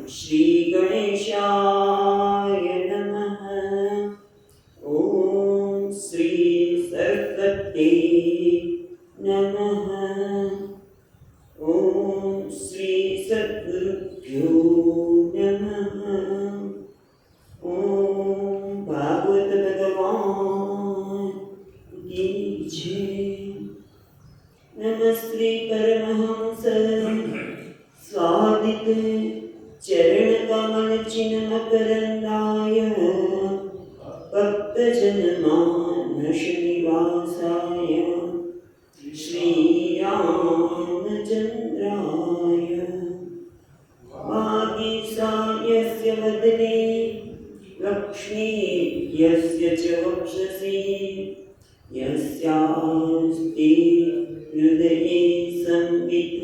श्री गणेशाय नमः। ओम श्री सरस्वती नमः। ओम श्री सद्गुरुभ्यो नमः। ओम भागवत भगवान की जय। नमस्ते परमहंस स्वादित चरण कमल चिन्ह मकरंदाय भक्तजन मानस निवासाय श्री रामचंद्राय वागीशायस्य वदने लक्ष्मी यस्य च वक्षसि यस्यास्ति हृदये संवित्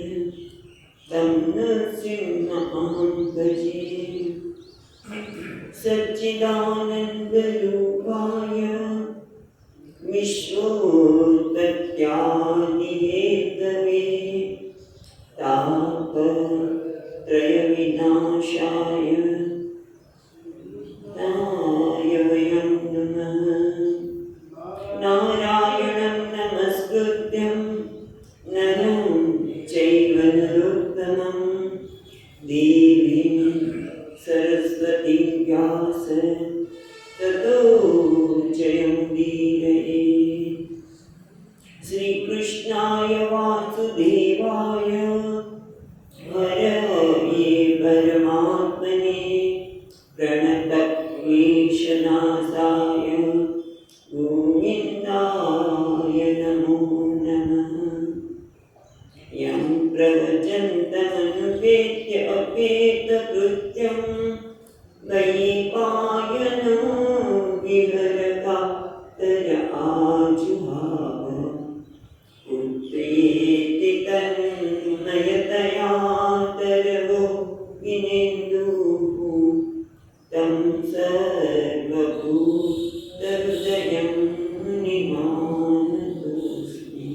तं नृसिंहमहं भजे। सच्चिदानन्दरूपाय विश्वोत्पत्त्यादिहेतवे तापत्रयविनाशाय वयं नमः। नारायणं नमस्कृत्यं नरं चैव नरोत्तमं देवीं सरस्वतीं व्यासं ततो जयमुदीरये। श्रीकृष्णाय वासुदेवाय हरये परमात्मने प्रणतक्लेशनाशाय गोविन्दाय नमो नमः। यं प्रवचन्तमनुपेत्य अपेतकृत्यं वैपायनो विहरकातर आजुहाव पुत्रेति तन्मयतया तरवो विनेन्दुः तं सर्वभूतहृदयं मुनिमानतोऽस्मि।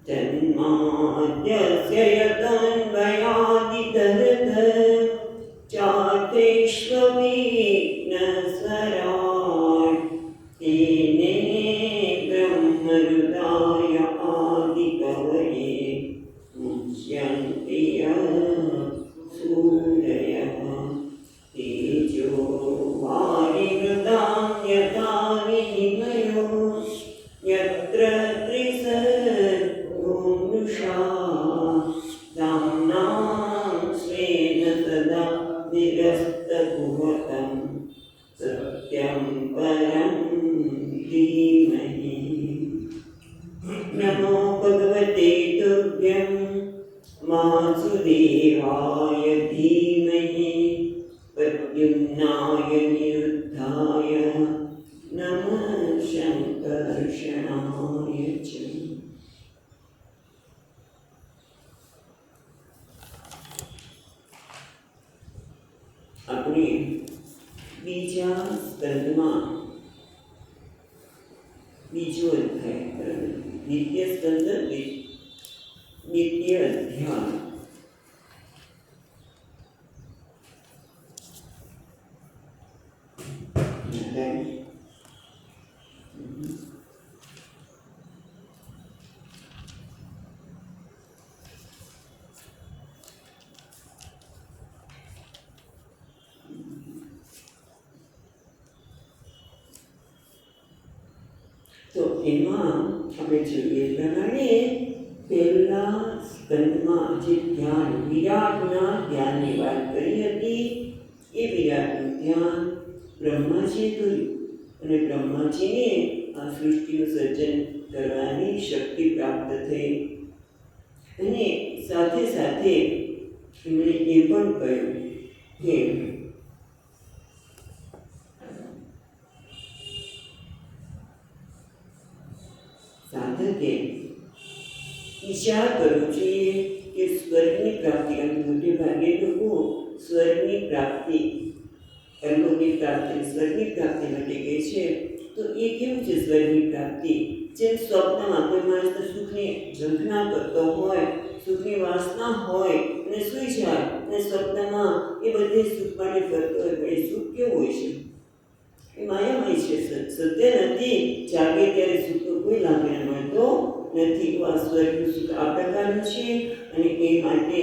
जन्माद्यस्य यतन्वयादितरतः चातेष्वविघ्नस्वराट् तेने ब्रह्महृदाय आदिकवये मुह्यन्ति सूरयः तेजो वारिमृदां यथा विनिमयो यत्र त्रिसर्गो मृषा दाम्नां स्वेन सदा निरस्तकुहकं सत्यं परं धीमहि। नमो भगवते तुभ्यं वासुदेवाय धीमहि प्रद्युम्नाय निरुद्धाय नमः शङ्कर्षणाय च। આપણે બીજા સ્કંદમાં બીજો અધ્યાય નિત્ય સ્કંદ નિત્ય અધ્યાય તો એમાં આપણે જોઈએ પ્રમાણે પહેલા સ્કંદમાં જે ધ્યાન વિરાટના ધ્યાનની વાત કરી હતી એ વિરાટનું ધ્યાન બ્રહ્માજીએ કર્યું અને બ્રહ્માજીને આ સૃષ્ટિનું સર્જન કરવાની શક્તિ પ્રાપ્ત થઈ અને સાથે સાથે એમણે એ પણ કહ્યું કે સાધકે વિચાર કરવો જોઈએ કે સ્વર્ગની પ્રાપ્તિ મોટે ભાગે લોકો સ્વર્ગની પ્રાપ્તિ કર્મોની પ્રાપ્તિ સ્વર્ગની પ્રાપ્તિ માટે કહે છે। તો એ કેવું છે સ્વર્ગની પ્રાપ્તિ? જેમ સ્વપ્નમાં કોઈ માણસ સુખની ઝંખના કરતો હોય, સુખની વાસના હોય અને સૂઈ જાય અને સ્વપ્નમાં એ બધે સુખ માટે ફરતો હોય, પણ એ સુખ કેવું હોય છે? એ માયામય છે, સત્ય નથી. જાગે ત્યારે સુખનો કોઈ લાભ મળતો નથી. આ સ્વર્ગનું સુખ આ પ્રકારનું છે અને એ માટે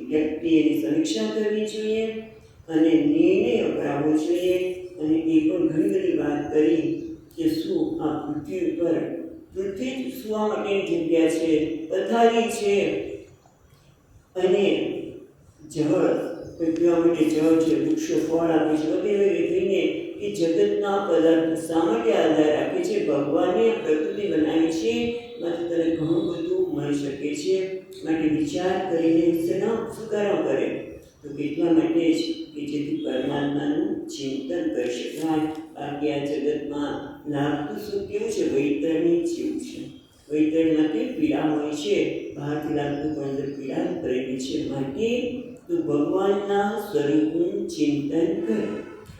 વ્યક્તિ એની સમીક્ષા કરવી જોઈએ અને નિર્ણય અપનાવવો જોઈએ. અને એ પણ ઘણી બધી વાત કરી કે શું આ પૃથ્વી ઉપર પૃથ્વી સુવા માટેની જગ્યા છે, પથારી છે અને જળ પીવા માટે જળ છે, વૃક્ષો ફળ આપે છે વગેરે જોઈને એ જગતના પદાર્થો શા માટે આધાર રાખે છે? ભગવાને પ્રકૃતિ બનાવી છે, માટે તને ઘણું બધું મળી શકે છે. માટે વિચાર કરીને સુકારો કરે તો એટલા માટે જ કે જેથી પરમાત્માનું ચિંતન કરી શકાય. બાકી આ જગતમાં લાગતું સુખ કેવું છે? વૈતરણી જેવું છે. વૈતરણીમાં પીડા હોય છે, બહારથી લાગતું પણ અંદર પીડા કરેલી છે. માટે તું ભગવાનના સ્વરૂપનું ચિંતન કર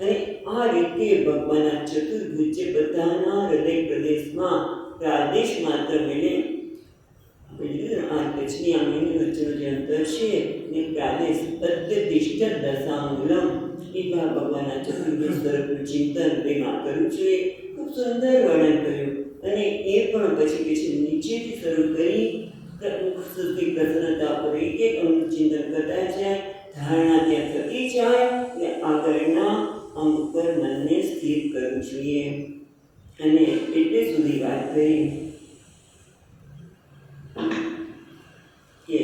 અને આ રીતે ભગવાનના ચતુર્ભુજ જે બધાના હૃદય પ્રદેશમાં પ્રાદેશ માત્ર મળે આ કચ્છની આંગળીની વચ્ચેનો જે અંતર છે ને પ્રાદેશ અદ્યતિષ્ઠ દશામૂલમ એવા ભગવાનના ચતુર્ભુજ સ્વરૂપનું ચિંતન તેમાં કરવું જોઈએ. ખૂબ સુંદર વર્ણન કર્યું અને એ પણ પછી નીચેથી શરૂ કરી સુધી પ્રસન્નતા પર એક એક અંગનું ચિંતન કરતા જાય, ધારણા ત્યાં થતી જાય અને આગળના અંગ પર મનને સ્થિર કરવું જોઈએ. અને એટલે સુધી વાત કરી કે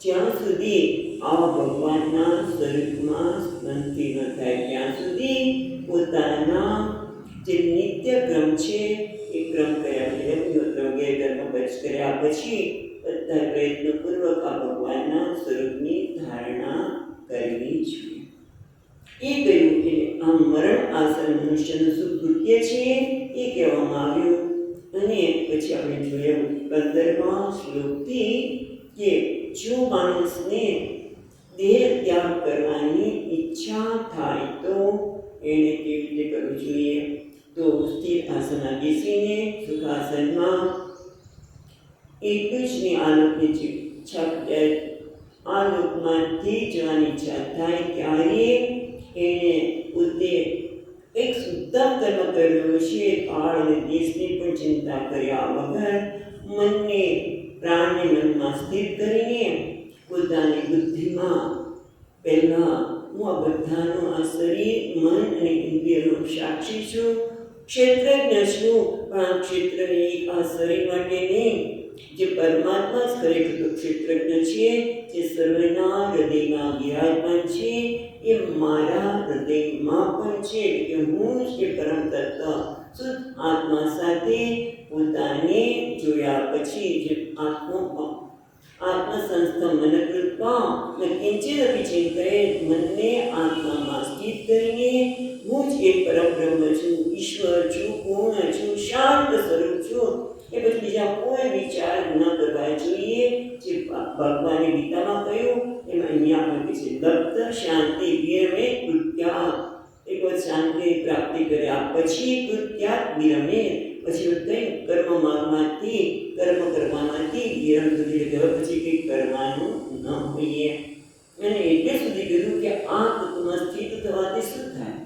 જ્યાં સુધી આ ભગવાનના સ્વરૂપમાં સ્મૃતિ ન થાય ત્યાં સુધી પોતાના જે નિત્ય ક્રમ છે એ ક્રમ કર્યા વગેરે કર્મ કર્યા પછી બધા પ્રયત્નપૂર્વક આ ભગવાનના સ્વરૂપની ધારણા કરવી જોઈએ. એ કહ્યું કે આ મરણ આસન મનુષ્યનું સુખ કૃત્ય છે એ કહેવામાં આવ્યું. અને પછી આપણે જોયું 15મા શ્લોકથી કે જો માણસને દેહ ત્યાગ કરવાની ઈચ્છા થાય તો એને કેવી રીતે કરવું જોઈએ? તો સ્થિર આસનમાં બેસીને સુખાસનમાં એટલું જ ની આલોકની ઈચ્છા આ લોકમાંથી જવાની ઈચ્છા થાય ત્યારે એને પોતે એક ઉત્તમ કર્મ કર્યો છે. કાળ અને દેશની પણ ચિંતા કર્યા વગર મનને પ્રાણને મનમાં સ્થિર કરીને પોતાની બુદ્ધિમાં પહેલાં હું આ બધાનો આ શરીર મન અને ઇન્દ્રિયનો સાક્ષી છું, ક્ષેત્રજ્ઞ છું, પણ આ ક્ષેત્રને આ શરીર માટે નહીં, જે પરમાત્મા જ ખરેખર ક્ષેત્રજ્ઞ છે, જે સર્વના હૃદયમાં વિરાજમાન છે, એ મારા હૃદયમાં પણ છે કે હું જ એ પરમ તત્વ શુદ્ધ આત્મા સાથે પોતાને જોયા પછી જે આત્મસંસ્થમ મનકૃત્વા કિંચિદપી ચિંતયેત મનને આત્મામાં સ્થિત કરીને હું જ એક પરબ્રહ્મ છું, ઈશ્વર છું, પૂર્ણ છું, શાંત સ્વરૂપ છું. એ પછી બીજા કોઈ વિચાર ન કરવા જોઈએ. જે ભગવાને ગીતામાં કહ્યું એમાં અહીંયા પણ છે લબ્ધ શાંતિ વિરમે કૃત્યાત. એક વખત શાંતિ પ્રાપ્તિ કર્યા પછી કૃત્યાત વિરમે, પછી કંઈ કર્મ માર્ગમાંથી કર્મ કરવામાંથી વિરમ સુધી ગયો પછી કંઈ કરવાનું ન હોઈએ. અને એટલે સુધી કીધું કે આ તત્વમાં સ્થિત થવાથી શું થાય?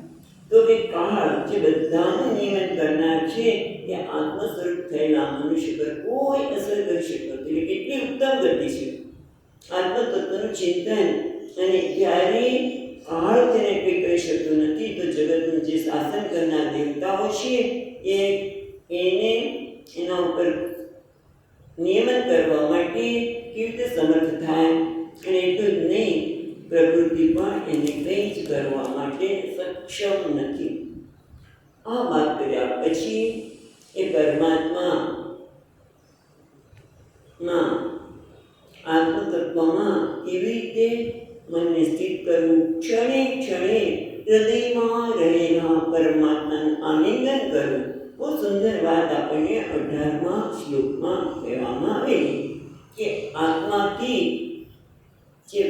તો કે કાળ જે બધાનું નિયમન કરનાર છે એ આત્મ સ્વરૂપ થયેલા મનુષ્ય પર કોઈ અસર કરી શકતો નથી. કેટલી ઉત્તમ ગતિ છે આત્મતત્વનું ચિંતન. અને જ્યારે કાળ તેને કંઈ કરી શકતો નથી તો જગતનું જે શાસન કરનાર દેવતાઓ છે એને એના ઉપર નિયમન કરવા માટે કેવી રીતે સમર્થ થાય? અને એટલું જ નહીં, પ્રકૃતિ પણ એને કંઈ જ કરવા માટે સક્ષમ નથી. આ વાત કર્યા પછી એ પરમાત્મામાં આત્મતત્વમાં કેવી રીતે મનને સ્થિત કરવું, ક્ષણે ક્ષણે હૃદયમાં રહેલા પરમાત્માનું આલિંગન કરવું. બહુ સુંદર વાત આપણને 18મા શ્લોકમાં કહેવામાં આવેલી કે આત્માથી જે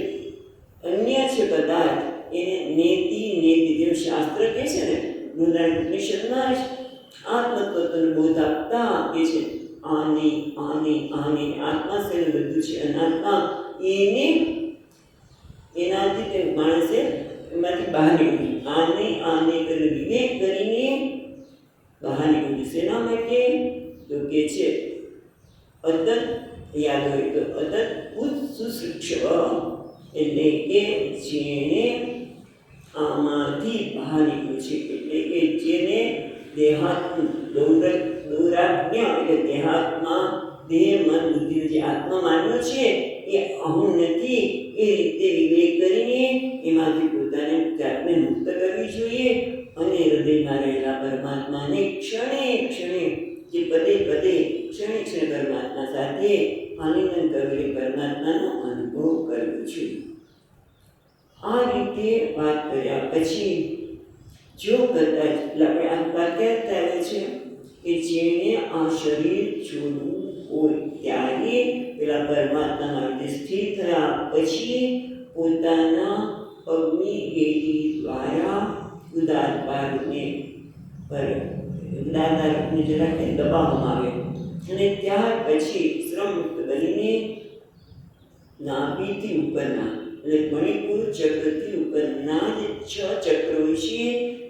અન્ય છે પદાર્થ એને નેતિ જેવું શાસ્ત્ર કહે છે ને, બૃહદારણ્યક ઉપનિષદમાં જ આત્મતત્વનો બોધ આપતા કહે છે આને આત્મા શરીર બધું છે અનાત્મા એને એનાથી તે માણસે એમાંથી બહાર નીકળ્યું આને કરીને વિવેક કરીને બહાર નીકળ્યું શેના માટે તો કે છે અતત યાદ હોય તો અતત ઉત્સુશિક્ષવ એટલે કે જેણે આમાંથી બહાર નીકળ્યું છે એટલે કે જેને દૌરાજ્ઞ એટલે દેહાત્મા દેહ મન બુદ્ધિનો જે આત્મા માન્યો છે એ અહું નથી એ રીતે વિવેક કરીને એમાંથી પોતાને જાતને મુક્ત કરવી જોઈએ અને હૃદયમાં રહેલા પરમાત્માને ક્ષણે ક્ષણે જે પદે પદે ક્ષણે ક્ષણે પરમાત્મા સાથે આલિંગન કરી પરમાત્માનો અનુભવ કરવો જોઈએ. આ રીતે વાત કર્યા પછી જો કદાચ આપણે આ વાક્યાર્થ આવે છે કે જેણે આ શરીર છોડવું હોય ત્યારે પેલા પરમાત્માના રીતે સ્થિર થયા પછી પોતાના પગની એડી દ્વારા ઉદારપાદને જરાક દબાવવામાં આવે અને ત્યાર પછી શ્રમમુક્ત બનીને નાભીથી ઉપરના એટલે મણિપુર ચક્રથી ઉપરના જે 6 ચક્રો છે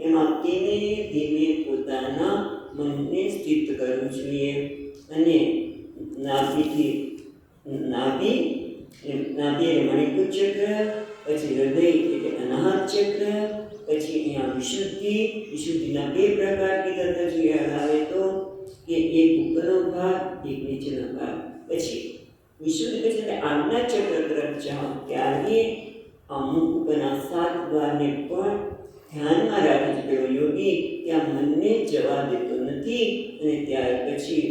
એમાં ધીમે ધીમે પોતાના મનને સ્થિત કરવું જોઈએ અને નાભી મણિપુર ચક્ર પછી હૃદય એટલે અનાહત ચક્ર પછી અહીંયા વિશુદ્ધિના 2 પ્રકાર કીધા હતા જો યાદ આવે તો કે એક ઉપરનો ભાગ એક નીચેનો ભાગ પછી વિશુદ્ધિ પછી આજ્ઞા ચક્ર તરફ જાઓ ત્યારે અમુક ઉપરના 7 દ્વારને પણ ધ્યાનમાં રાખે છે પેલો યોગી ત્યાં મનને જવા દેતો નથી અને ત્યાર પછી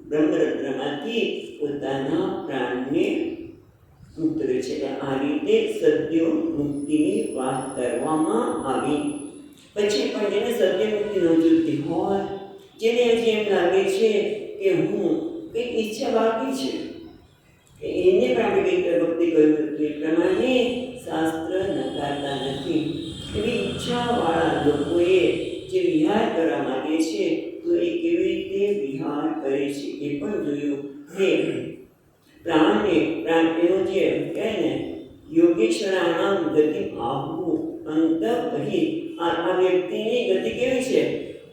બ્રહ્મરંધ્રમાંથી પોતાના પ્રાણને મુક્ત કરે છે. આ રીતે સદ્યો મુક્તિની વાત કરવામાં આવી. પછી પણ જેને સદ્ય મુક્તિ ન જોઈતી હોય, જેને હજી એમ લાગે છે કે હું કંઈક ઈચ્છા બાકી છે, એને પણ આપણે કંઈક ભક્તિ કહ્યું હતું એ પ્રમાણે શાસ્ત્ર નકારતા નથી. એવી ઈચ્છાવાળા લોકોએ જે વિહાર કરવા માંગે છે તો એ કેવી રીતે વિહાર કરે છે એ પણ જોયું કે પ્રાણનો જે કહે ને યોગેશ્વરાણામ ગતિ આહુ અંતઃબહિ આ વ્યક્તિની ગતિ કેવી છે?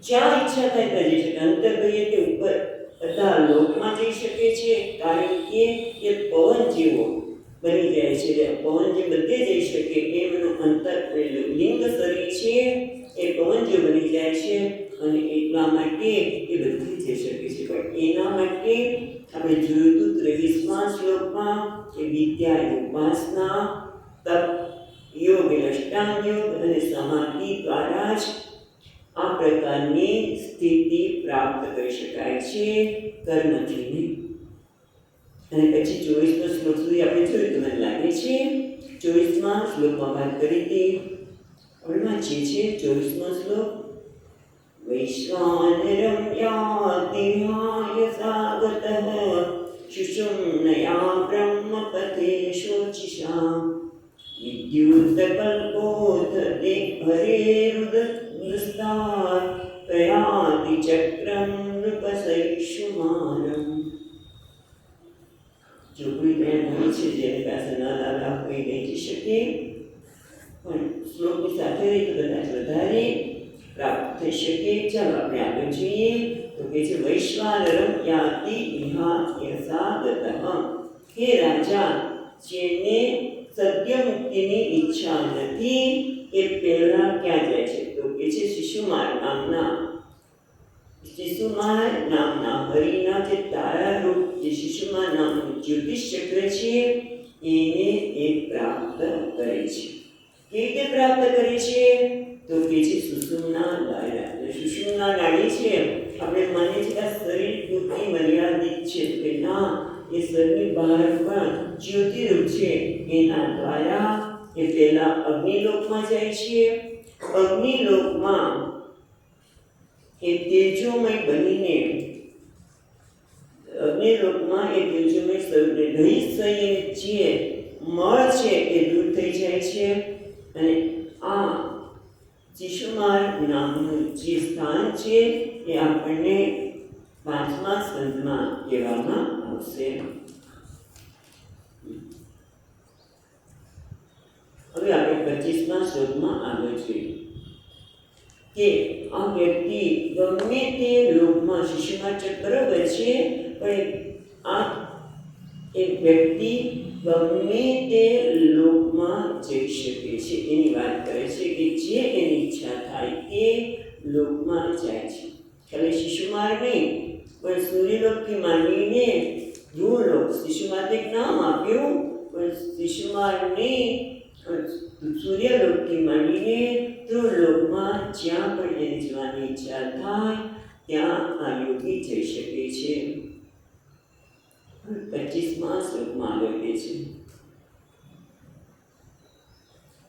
જ્યાં ઈચ્છા થાય ત્યાં જઈ શકે. અંતર્બહિ કે ઉપર બધા લોકમાં જઈ શકે છે કારણ કે એ પવન જેવો બની જાય છે. પવન જે બધે જઈ શકે એમનું અંતર લિંગ શરીર છે એ પવન જે બની જાય છે અને એટલા માટે એ બધે જઈ શકે છે. પણ એના માટે આપણે જોયું હતું 23મા શ્લોકમાં કે વિદ્યા એ ઉપાસના, તપ યોગ એટલે અષ્ટાંગ યોગ અને સમાધિ દ્વારા જ આ પ્રકારની સ્થિતિ પ્રાપ્ત કરી શકાય છે, કર્મથી નહીં. અને પછી 24મા શ્લોક સુધી આપણે જોયું તો મને લાગે છે 24મા શ્લોકમાં વાત કરી હતી. આપણે વાંચીએ છીએ 24મો શ્લોક. વૈશ્વાનરમ યાતિહાય સાગતઃ શુષુમ્નયા બ્રહ્મપથે શોચિષા વિદ્યુતકલ્પોથ હરેરુદસ્તાર પ્રયાતિ ચક્રમ નૃપસૈષુમારમ. જો કોઈ પ્રેમ હોય છે જેની પાસે ન દાદા કોઈ નહીં જઈ શકે પણ શ્લોકની સાથે તો કદાચ વધારે પ્રાપ્ત થઈ શકે. ચાલો આપણે આગળ જોઈએ તો કે છે વૈશ્વાનરમ યાતિ વિહાયસાગતઃ. હે રાજા, જેને સત્ય મુક્તિની ઈચ્છા નથી એ પહેલા ક્યાં જાય છે? તો કે છે શિશુમાર નામના હરિના જે તારારૂપ જે શિશુમાર નામનું જ્યોતિષ ચક્ર છે એને એ પ્રાપ્ત કરે છે. કેવી રીતે પ્રાપ્ત કરે છે? તો કે છે સુષુમ્ના દ્વારા. સુષુમ્ના નાડી છે આપણે માનીએ છીએ કે શરીર પૂરતી મર્યાદિત છે કે ના, એ શરીરની બહાર પણ જ્યોતિરૂપ છે. એના દ્વારા એ પહેલા અગ્નિલોકમાં જાય છે. અગ્નિલોકમાં એ તેજોમય બનીને સ્વરૂપે રહસ્ય જે મળ છે એ દૂર થઈ જાય છે અને આ શિશુમાર નામનું જે સ્થાન છે એ આપણને પાંચમા સ્કંદમાં કહેવામાં આવશે. હવે આપણે 25મા શ્લોકમાં આગળ જોઈએ કે આ વ્યક્તિ ગમે તે લોકમાં શિશુમાં બરોબર છે, પણ આ એક વ્યક્તિ ગમે તે લોકમાં જઈ શકે છે એની વાત કરે છે કે જે એની ઈચ્છા થાય તે લોકમાં જાય છે. ખાલી શિશુમાર નહીં, પણ સૂર્યલોકથી માંડીને ધ્રુવલોક, શિશુમાર એક નામ આપ્યું, પણ શિશુમારને સૂર્યલોકથી માંડીને ધ્રુવલોકમાં જ્યાં પણ એને જવાની ઈચ્છા થાય ત્યાં આ યોગી જઈ શકે છે. 25મા શ્લોકમાં આગળ કહે છે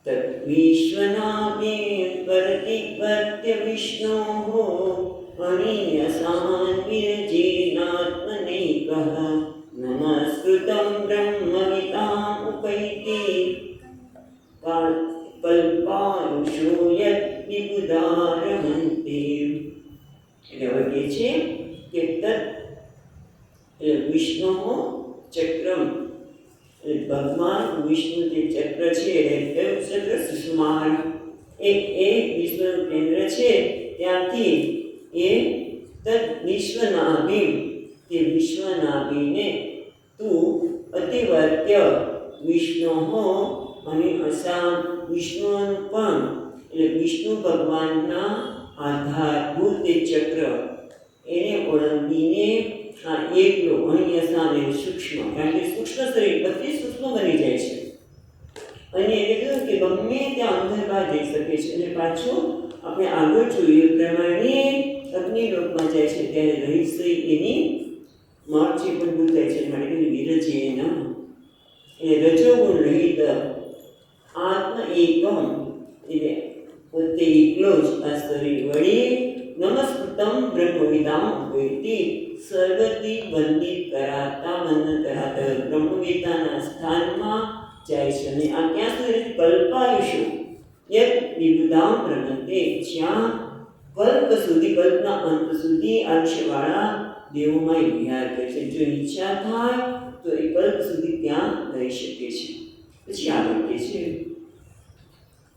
તદ્વિશ્વનાભે પ્રતિપત્ય વિષ્ણોઃ અનિયસાન વિરજેનાત્મનૈકઃ નમસ્કૃतं બ્રહ્મવિતામ ઉપૈતિ કલ્પાયુષો યદ વિબુધારમન્તે. એટલે હવે કહે છે કે તદ વિષ્ણુ ચક્રમ, ભગવાન વિષ્ણુ જે ચક્ર છે એ ચક્ર સુષુમાન એ વિશ્વનું કેન્દ્ર છે, ત્યાંથી એ તદ વિશ્વનાભિ, તે વિશ્વનાભિને તું અતિવર્ત્ય વિષ્ણુ અને અસામ, વિષ્ણુનું પણ એટલે વિષ્ણુ ભગવાનના આધારભૂત તે ચક્ર એને ઓળંગીને આ એકલો અન્ય સામે સૂક્ષ્મ, કારણ કે સૂક્ષ્મ શરીર બધી સૂક્ષ્મ બની જાય છે અને એટલે કહ્યું કે ગમે ત્યાં અંદર બહાર જઈ શકે છે. અને પાછું આપણે આગળ જોઈએ પ્રમાણે અગ્નિલોકમાં જાય છે ત્યારે રહસ્ય એની મોત છે પણ દૂર થાય છે. માટે કહ્યું વિરજે ન, એટલે રજોગુણ રહિત આત્મ એકમ, એટલે પોતે એકલો જ આ શરીર વળી નમસ્કૃતમ બ્રહ્મવિદામ ઉપૈતિ, સર્વથી બંધિત કરાતા બંધન કરાતા બ્રહ્મવિદ્યાના સ્થાનમાં જાય છે. અને આ ક્યાં સુધી? કલ્પાયુષો યદ વિબુધામ પ્રમંતે, જ્યાં કલ્પ સુધી, કલ્પના અંત સુધી આયુષ્યવાળા દેવોમાં વિહાર કરે છે. જો ઈચ્છા થાય તો એ કલ્પ સુધી ત્યાં રહી શકે છે. પછી આગળ કહે છે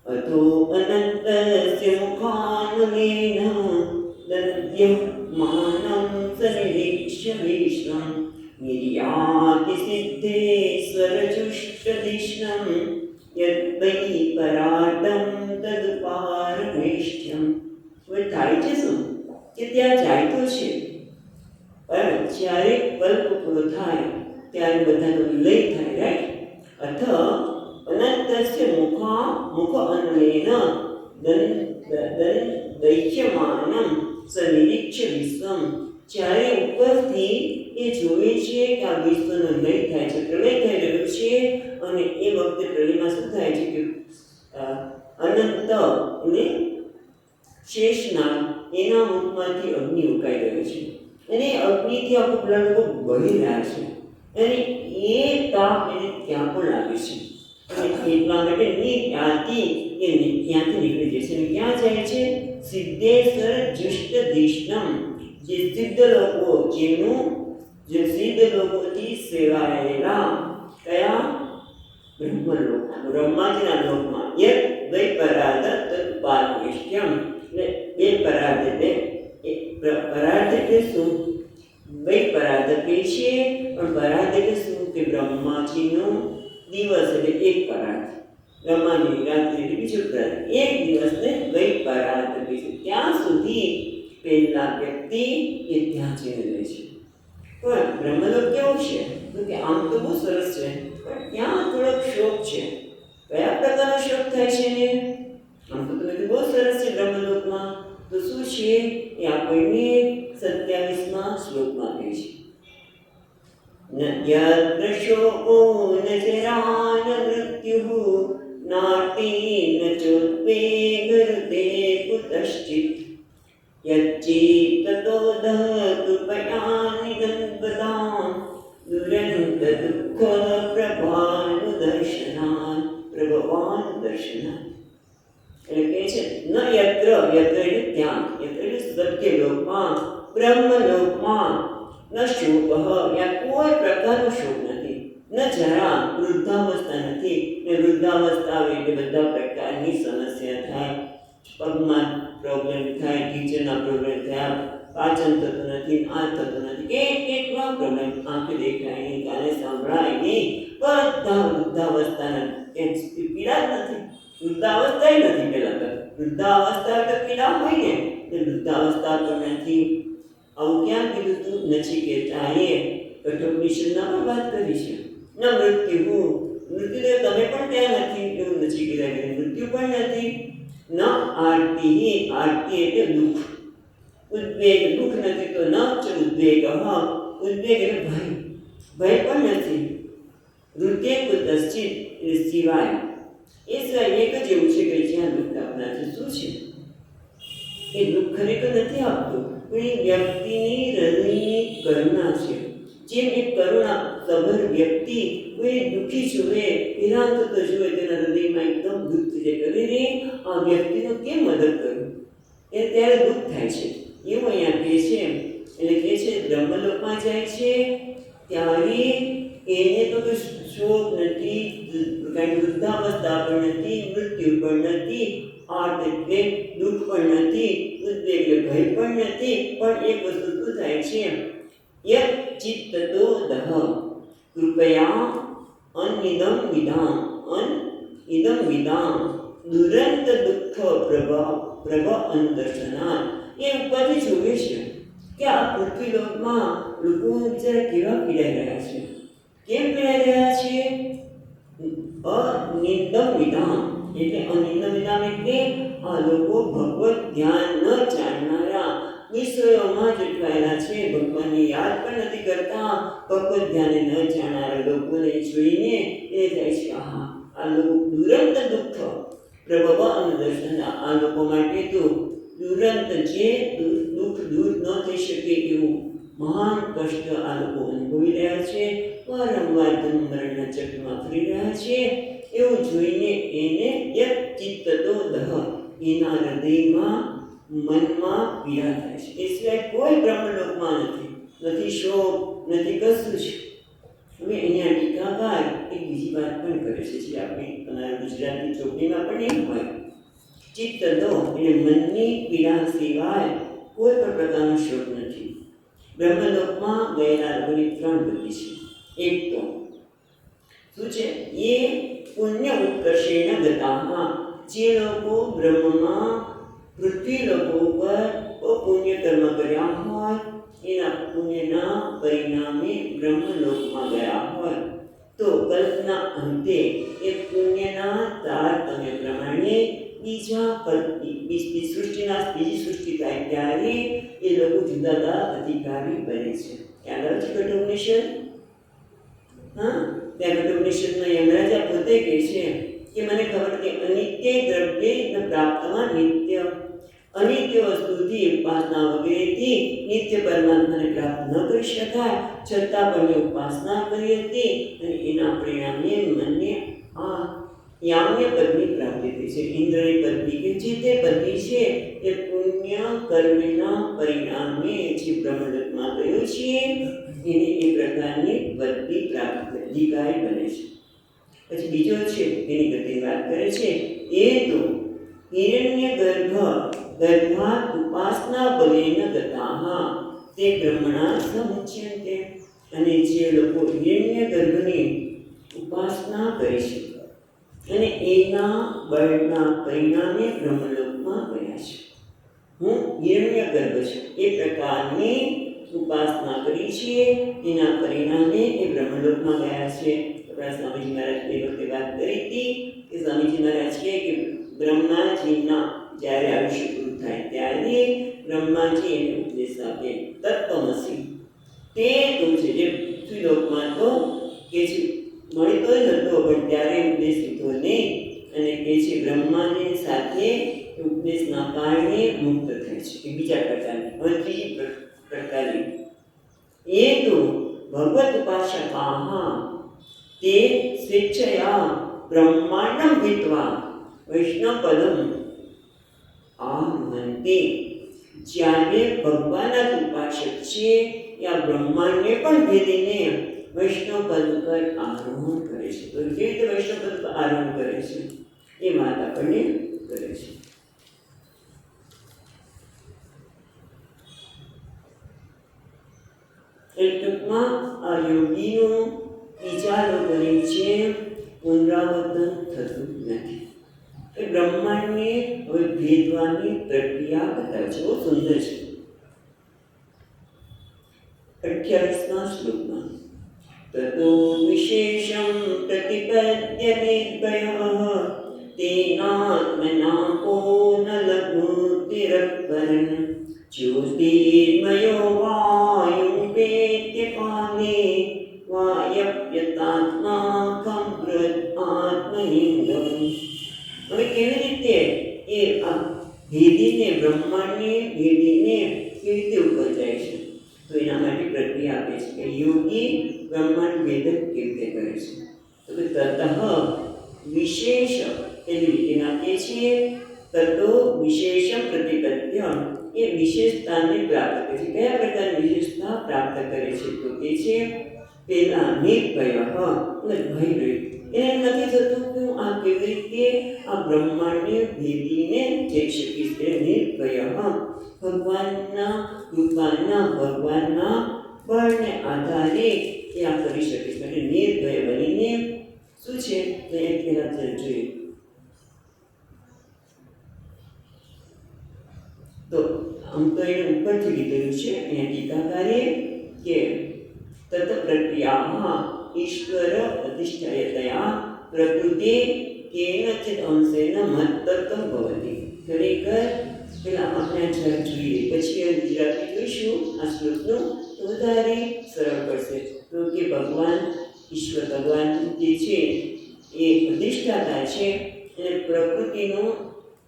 અતો અનંતસ્ય મુખાનલેન દદ્યમાનં સનિરીક્ષ્ય વિશ્વં નિર્યાતિ સિદ્ધેશ્વરજુષ્ટદિષ્ણં યદ વૈ પરાર્ધં તદુપારમેષ્ઠ્યમ. હવે થાય છે શું કે ત્યાં જાય તો છે, પણ જ્યારે કલ્પ પૂરો થાય ત્યારે બધાનો વિલય થાય, રાઈટ? અથ અનંતસ્ય મુખ અન્વેન દૈત્યમાનમ સનિરીક્ષ્ય વિશ્વમ, જ્યારે ઉપરથી એ જોવે છે કે આ વિશ્વનો લય થાય છે, પ્રલય થઈ રહ્યો છે, અને એ વખતે પ્રલયમાં શું થાય છે કે અનંત એટલે શેષનાગ એના મુખમાંથી અગ્નિ ઉકાઈ રહ્યો છે અને અગ્નિથી આખું લોકો બળી રહ્યા છે અને એ તાપ એને ત્યાં પણ લાગે છે. અને એટલા માટે ત્યાંથી ત્યાંથી નીકળી જાય છે. અને ક્યાં જાય છે? સિદ્ધેશ્વર જુષ્ટદિષ્ણમ, જે સિદ્ધ લોકો, જેનું જે સિદ્ધ લોકોથી સેવાયેલા કયા? બ્રહ્મલોક, બ્રહ્માજીના લોકમાં. યદ વૈ પરાર્ધ તદુપારમેષ્ઠ્યમ, એટલે બે પરાર્ધ એટલે પરાર્ધ એટલે શું? વૈ પરાર્ધ કહે છે, પણ પરાર્ધ એટલે શું કે બ્રહ્માજીનો દિવસ એટલે એક પરાર્ધ, બ્રહ્માજીની રાત્રિ એટલે બીજો પરાર્ધ, એક દિવસને વૈ પરાર્ધ કહે છે. ત્યાં સુધી પહેલા વ્યક્તિ એ ત્યાં જઈને રહે છે. પણ બ્રહ્મલોક કેવો છે? તો કે આમ તો બહુ સરસ છે, પણ ત્યાં થોડોક શોક છે. કયા પ્રકારનો શોક થાય છે ને? આમ તો તમે બહુ સરસ છે બ્રહ્મલોકમાં, તો શું છે એ આપણને 27મા શ્લોકમાં કહે છે. ન યત્ર શોકો ન જરા ન મૃત્યુઃ નાતિ ન ચોદ્વેગરુતે કુતશ્ચિત યચ્ચેતતો દૃપયા નિગમ્બતાં દુરંત દુઃખ પ્રભાનુદર્શનાન, પ્રભવાનુદર્શનાન. એટલે કહે છે ન યત્ર, યત્ર એટલે ત્યાં, યત્ર એટલે સત્ય લોકમાં, બ્રહ્મલોકમાં ન શોક, ત્યાં કોઈ પ્રકારનો શોક નથી, ન જરા, વૃદ્ધાવસ્થા નથી. ને વૃદ્ધાવસ્થા આવે એટલે બધા પ્રકારની સમસ્યા થાય. પગમાં પ્રોબ્લેમ થાય, કિચનના પ્રોબ્લેમ થાય, પાચન થતું નથી, આ થતું નથી, કેટલા પ્રોબ્લેમ, આંખે દેખાય નહીં, કાને સંભળાય નહીં, બધા વૃદ્ધાવસ્થાના પીડા જ નથી. વૃદ્ધાવસ્થા નથી. પેલા તો વૃદ્ધાવસ્થા તો પીડા હોય ને, વૃદ્ધાવસ્થા પણ નથી. આવું ક્યાં કીધું તું? નચિકેતાએ કઠોપનિષદમાં પણ વાત કરી છે. ન મૃત્યુ, મૃત્યુ તમે પણ ત્યાં નથી, એવું નચિકેતા કહે. મૃત્યુ પણ નથી. ન આરતી, આરતી એટલે દુઃખ, ઉદ્વેગ, દુઃખ નથી તો ન ચ ઉદ્વેગ, ઉદ્વેગ એટલે ભય, ભય પણ નથી. વૃત્તે કુતશ્ચિત એટલે સિવાય, એ સિવાય એક જ એવું છે કે જ્યાં દુઃખ આપનાર છે. શું છે એ? દુઃખ ખરેખર નથી આપતું, પણ એ વ્યક્તિની હૃદયની કરુણા છે. જેમ એક કરુણા સભર વ્યક્તિ કોઈ દુઃખી જોવે, હેરાન થતો જોવે, તેના હૃદયમાં એકદમ દુઃખ થઈ જાય. રે આ વ્યક્તિનો કેમ મદદ કરું, એ ત્યારે દુઃખ થાય છે. એવું અહીંયા કહે છે. એટલે કહે છે બ્રહ્મલોકમાં જાય છે ત્યારે એને તો કોઈ શોક નથી, કાંઈ વૃદ્ધાવસ્થા પણ નથી, મૃત્યુ પણ નથી, આર્ત એટલે દુઃખ પણ નથી, ઉદ્વેગ એટલે ભય પણ નથી. પણ એક વસ્તુ શું થાય છે? યત ચિત્તતો દહ કૃપયા અનિદમ વિધામ, અનિદમ વિધામ દુરંત દુઃખ પ્રભ અનદર્શનાત. એ ઉપરથી જોવે છે કે આ પૃથ્વી લોકમાં લોકો બિચારા કેવા પીડાઈ રહ્યા છે. કેમ પીડાઈ રહ્યા છે? અનિંદમ વિધામ એટલે અનિંદમ વિધામ એટલે આ લોકો ભગવત ધ્યાન ન જાણનારા, વિષયોમાં જ અટવાયેલા છે, ભગવાનની યાદ પણ નથી કરતા. ભગવત ધ્યાને ન જાણનારા લોકોને જોઈને એ થાય છે આ લોકો દુરંત દુઃખ પ્રભવ અનદર્શન. આ લોકો માટે તો દુરંત જે દુઃખ દૂર ન થઈ શકે એવું મહાન કષ્ટ આ લોકો અનુભવી રહ્યા છે. વારંવાર જન્મ મરણના ચક્રમાં ફરી રહ્યા છે. એવું જોઈને એને યત ચિત્તતો દહ, એના હૃદયમાં મનમાં પીડા થાય છે. એ સિવાય કોઈ બ્રહ્મલોકમાં નથી શોક, નથી કશું છે. હવે અહીંયા ટીકાકાર એક બીજી વાત પણ કરે છે, જે આપણે તમારા ગુજરાતી ચોપડીમાં પણ એમ હોય. ચિત્ત દો એટલે મનની પીડા સિવાય કોઈ પણ પ્રકારનો શોક નથી. બ્રહ્મલોકમાં ગયેલા લોકોની ત્રણ ગતિ છે. એક તો શું છે? એ પુણ્ય ઉત્કર્ષેણ ગતામાં, જે લોકો બ્રહ્મમાં પૃથ્વી લોકો ઉપર પુણ્ય કર્મ કર્યા હોય, એના પુણ્યના પરિણામે બ્રહ્મલોકમાં ગયા હોય, તો કલ્પના અંતે એ પુણ્યના તારતમ્ય પ્રમાણે બીજી સૃષ્ટિ થાય ત્યારે એ લોકો જુદા જુદા અધિકારી બને છે. ખ્યાલ આવે છે કઠોપનિષદ? ત્યાં કઠોપનિષદમાં યમરાજા પોતે કહે છે કે મને ખબર કે અનિત્ય દ્રવ્ય પ્રાપ્તમાં નિત્ય, અનિત્ય વસ્તુથી ઉપાસના વગેરેથી નિત્ય પરમાત્માને પ્રાપ્ત ન કરી શકાય, છતાં પણ મેં ઉપાસના કરી હતી અને એના પરિણામે મને આ યામ્ય પદની પ્રાપ્તિ થઈ છે. ઇન્દ્રની પદની કે જે તે પદની છે એ પુણ્ય કર્મના પરિણામે જે બ્રહ્મલોકમાં ગયો છે એને એ પ્રકારની પદની પ્રાપ્તિ અધિકારી બને છે. પછી બીજો છે એની ગતિની વાત કરે છે. એ તો હિરણ્ય ગર્ભાત ઉપાસના બલેન ગતાઃ તે બ્રહ્મણા સમુચ્યન્તે. અને જે લોકો હિરણ્ય ગર્ભની ઉપાસના કરે છે અને એના બળના પરિણામે બ્રહ્મલોકમાં ગયા છે. હું હિરણ્ય ગર્ભ છું એ પ્રકારની ઉપાસના કરી છે, એના પરિણામે એ બ્રહ્મલોકમાં ગયા છે. આપણા સ્વામીજી મહારાજ એ વખતે વાત કરી હતી કે સ્વામીજી મહારાજ કહે કે બ્રહ્માજીના જ્યારે આયુષ્ય પૂરું થાય ત્યારે બ્રહ્માજી એને ઉપદેશ આપે તત્વમસી. તે શું છે જે પૃથ્વી લોકમાં તો કે છે મળતો જ હતો, પણ ત્યારે ઉપદેશ લીધો નહીં અને કે છે બ્રહ્માને સાથે ઉપદેશના કારણે મુક્ત થાય છે. એ બીજા પ્રકારની. હવે ત્રીજી પ્રકારની એ તો ભગવત ઉપાસકાઃ તે સ્વેચ્છયા બ્રહ્માંડમ વિત્વા વૈષ્ણવપદમ આહ્વન્તિ. જ્યારે ભગવાનના જ ઉપાસક છે એ આ બ્રહ્માંડને પણ ભેદીને વૈષ્ણવ પદ પર આરોહણ કરે છે. તો જે રીતે વૈષ્ણવ પદ પર આરોહણ કરે છે એ વાત આપણને કરે છે. ટૂંકમાં આ યોગીનું બીજા લોકોની જેમ પુનરાવર્તન થતું નથી. એ બ્રહ્માંડને હવે ભેદવાની પ્રક્રિયા બતાવે છે. બહુ સુંદર છે. 28મા શ્લોકમાં તતો વિશેષમ પ્રતિપદ્ય નિર્ભયઃ તેનાત્મના કો ન લઘુતિરપરં જ્યોતિર્મયો વાયુપેત્ય કાલે વાયપ્યતાત્માકં આત્મલિંગમ. હવે કેવી રીતે એ આ ભેદીને બ્રહ્માંડને ભેદીને કેવી રીતે ઉપર જાય છે? તો એના માટે પ્રક્રિયા આપે છે કે યોગી બ્રહ્માંડ ભેદક કેવી રીતે કરે છે. તો તતઃ વિશેષ એવી રીતે નાખીએ છીએ. તતો વિશેષમ પ્રતિપદ્ય એ વિશેષતાને પ્રાપ્ત કરે છે. કયા પ્રકારની વિશેષતા પ્રાપ્ત કરે છે? તો એ છે પેલા નિર્ભય ભયરહિત. એને નથી થતું કે હું આ કેવી રીતે આ બ્રહ્માંડને ભેદીને જઈ શકીશ. એ નિર્ભય ભગવાનના કૃપાના ભગવાનના બળને આધારે એ આ કરી શકીશ. એટલે નિર્ભય બનીને શું છે તો એક પહેલા જોઈએ તો આમ તો એને ઉપરથી લીધેલું છે. અહીંયા ટીકાકારે કે તત પ્રક્રિયામાં ઈશ્વર અધિષ્ઠાયતયા પ્રકૃતિ કેનચિત અંશેન મત્તત્વં ભવતિ. ખરેખર પેલા આપણે જરા જોઈએ પછી ગુજરાતી જોઈશું આ શ્લોકનું તો વધારે સરળ પડશે. તો કે ભગવાન ઈશ્વર ભગવાન જે છે એ અધિષ્ઠાતા છે અને પ્રકૃતિનો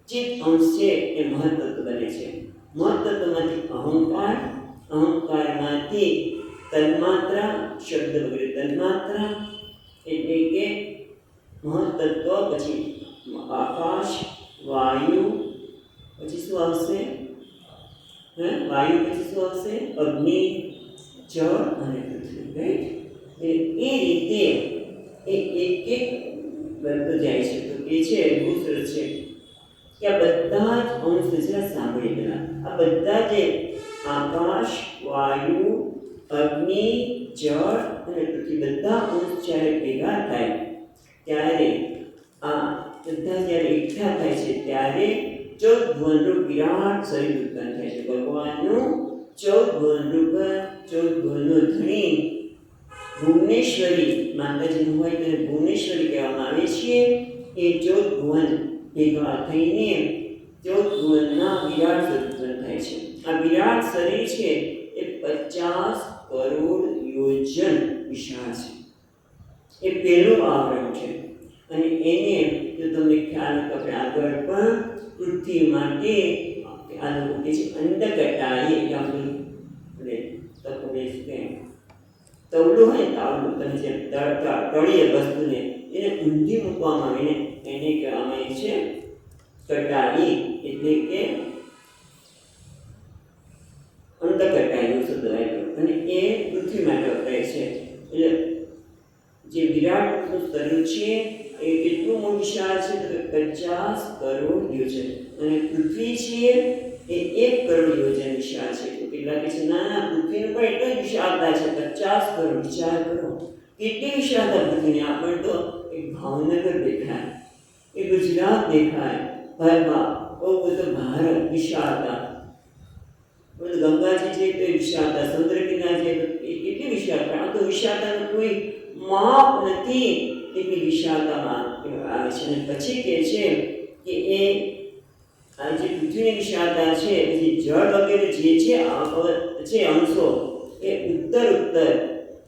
ચિત્ત અંશ છે એ મહત્તત્વ બને છે. મહત્તત્વમાંથી અહંકાર, અહંકારમાંથી તન્માત્રા, શબ્દ વગેરે તન્માત્રા એટલે કે મહત્તત્વ, પછી આકાશ, વાયુ, પછી શું આવશે? વાયુ પછી શું આવશે? અગ્નિ, જળ અને પૃથ્વી. રાઈટ. એ રીતે એ એક એક બનતો જાય છે. તો એ છે બહુ સરસ છે કે આ બધા જ અંશ છે સાંભળી ગયા. આ બધા જે આકાશ, વાયુ, અગ્નિ, જળ અને પૃથ્વી બધા અંશ જ્યારે ભેગા થાય ત્યારે આ બધા જ્યારે એકઠા થાય છે ત્યારે 14 ભુવનનું વિરાટ શરીર ઉત્પન્ન થાય છે. ભગવાનનું 14 ભુવનરૂપ 14 ભુવનનો ધણી ભુવનેશ્વરી માતાજીનું હોય તેને ભુવનેશ્વરી કહેવામાં આવે છે. એ 14 ભુવન ભેગા થઈને 14 ભુવનના વિરાટ શરીર ઉત્પન્ન થાય છે. આ વિરાટ શરીર છે એ 50 કરોડ યોજન વિશાળ છે. એ પહેલું આવરણ છે. અને એને જો તમને ખ્યાલ હોય તો આપણે આગળ પણ પૃથ્વી માટે આ લોકો કહે છે અંડકટાઈ. આપણે તવલું હોય તાવલું તમે જે તળીએ વસ્તુને એને ઊંધી મૂકવામાં આવે એને કહેવામાં આવે છે કટાઈ. એટલે કે અંડકટાઈનો શબ્દ વાપર્યો અને એ પૃથ્વી માટે વપરાય છે. એટલે જે વિરાટનું શરીર છે એ કેટલું વિશાળ છે તો 50 કરોડ યોજન અને પૃથ્વી છે એ 1 કરોડ યોજન વિશાળ છે. તો કેટલા કે છે ના પૃથ્વીનું પણ એટલું જ વિશાળતા છે 50 કરોડ. વિચાર કરો કેટલી વિશાળતા પૃથ્વીની. આપણે તો એક ભાવનગર દેખાય, એ ગુજરાત દેખાય, ભારતમાં બહુ બધો ભારત વિશાળતા. ગંગાજી છે તો વિશાળતા, સમુદ્ર કિનારે છે તો કેટલી વિશાળતા. આ તો વિશાળતાનું કોઈ માપ નથી એટલી વિશાળતામાં આવે છે. અને પછી કહે છે કે એ આ જે પૃથ્વીની વિશાળતા છે પછી જળ વગેરે જે છે અંશો એ ઉત્તર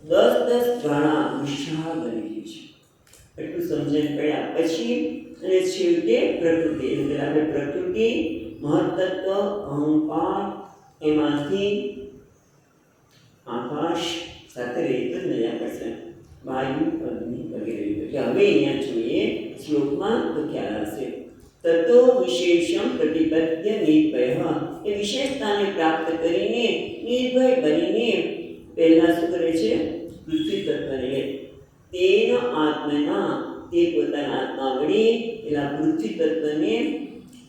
10 ગણા વિશાળ બની ગયું છે. એટલું સમજણ પડ્યા પછી અને છેવટે પ્રકૃતિ. એટલે આપણે પ્રકૃતિ, મહત્તત્વ, અહંકાર, એમાંથી આકાશ સાથે રહેતો જ મજા પડશે, વાયુ, અગ્નિ વગેરે. એટલે હવે અહીંયા જોઈએ શ્લોકમાં તો ખ્યાલ આવશે. તતો વિશેષમ પ્રતિપદ્ય નિર્ભય, એ વિશેષતાને પ્રાપ્ત કરીને નિર્ભય બનીને પહેલા શું કરે છે? પૃથ્વી તત્વને તેનો આત્મના, તે પોતાના આત્મા વડે પેલા પૃથ્વી તત્વને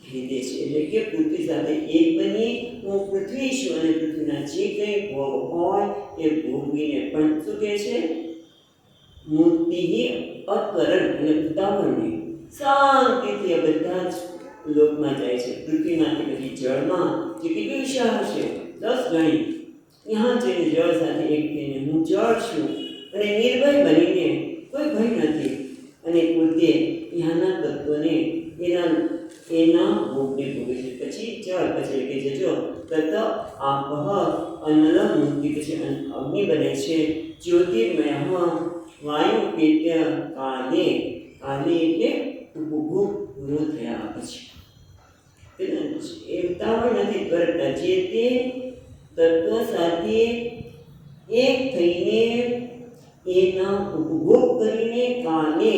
ભેદે છે. એટલે કે પૃથ્વી સાથે એક બની હું પૃથ્વી છું અને પૃથ્વીના જે કંઈ ભોગ હોય એ ભોગવીને પણ શું કહે છે? મૂર્તિ અકરણ અને ઉતાવળને શાંતિથી આ બધા જ લોકમાં જાય છે. પૃથ્વીમાંથી પછી જળમાં જે કેટલી વિશાળ છે, 10 ગણી, ત્યાં જઈને જળ સાથે એક થઈને હું જળ છું અને નિર્ભય બનીને કોઈ ભય નથી અને પોતે ત્યાંના તત્વને એના ભોગને ભોગે છે. પછી જળ, પછી કહે છે જો તત આપહ અનલ મૂર્તિ, પછી અગ્નિ બને છે. જ્યોતિર્મય વાયુ પેટ્ય કાલે, કાલે એટલે ઉપભોગ પૂરો થયા પછી. એ ઉતાવળ નથી કરતા, જે તે તત્વ સાથે એક થઈને એના ઉપભોગ કરીને કાલે,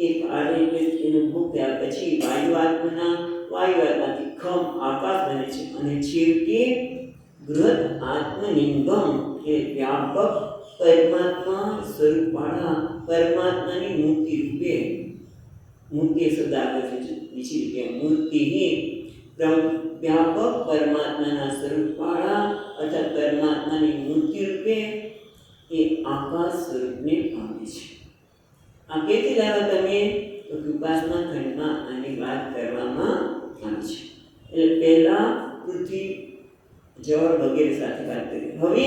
એ કાલે એનો ભોગ થયા પછી વાયુ આત્માથી ખમ આકાશ બને છે અને છેવટે બૃહદ આત્મલિંગમ, એ વ્યાપક પરમાત્મા સ્વરૂપવાળા પરમાત્માની મૂર્તિ રૂપે, મૂર્તિ શબ્દ આવે છે બીજી રીતે મૂર્તિ વ્યાપક પરમાત્માના સ્વરૂપવાળા અર્થાત પરમાત્માની મૂર્તિ રૂપે એ આકાશ સ્વરૂપને પામે છે. આ કેથી લાવો તમે? તો ઉપાસના ખંડમાં આની વાત કરવામાં આવી છે. એટલે પહેલા પૃથ્વી, જળ વગેરે સાથે વાત કરી. હવે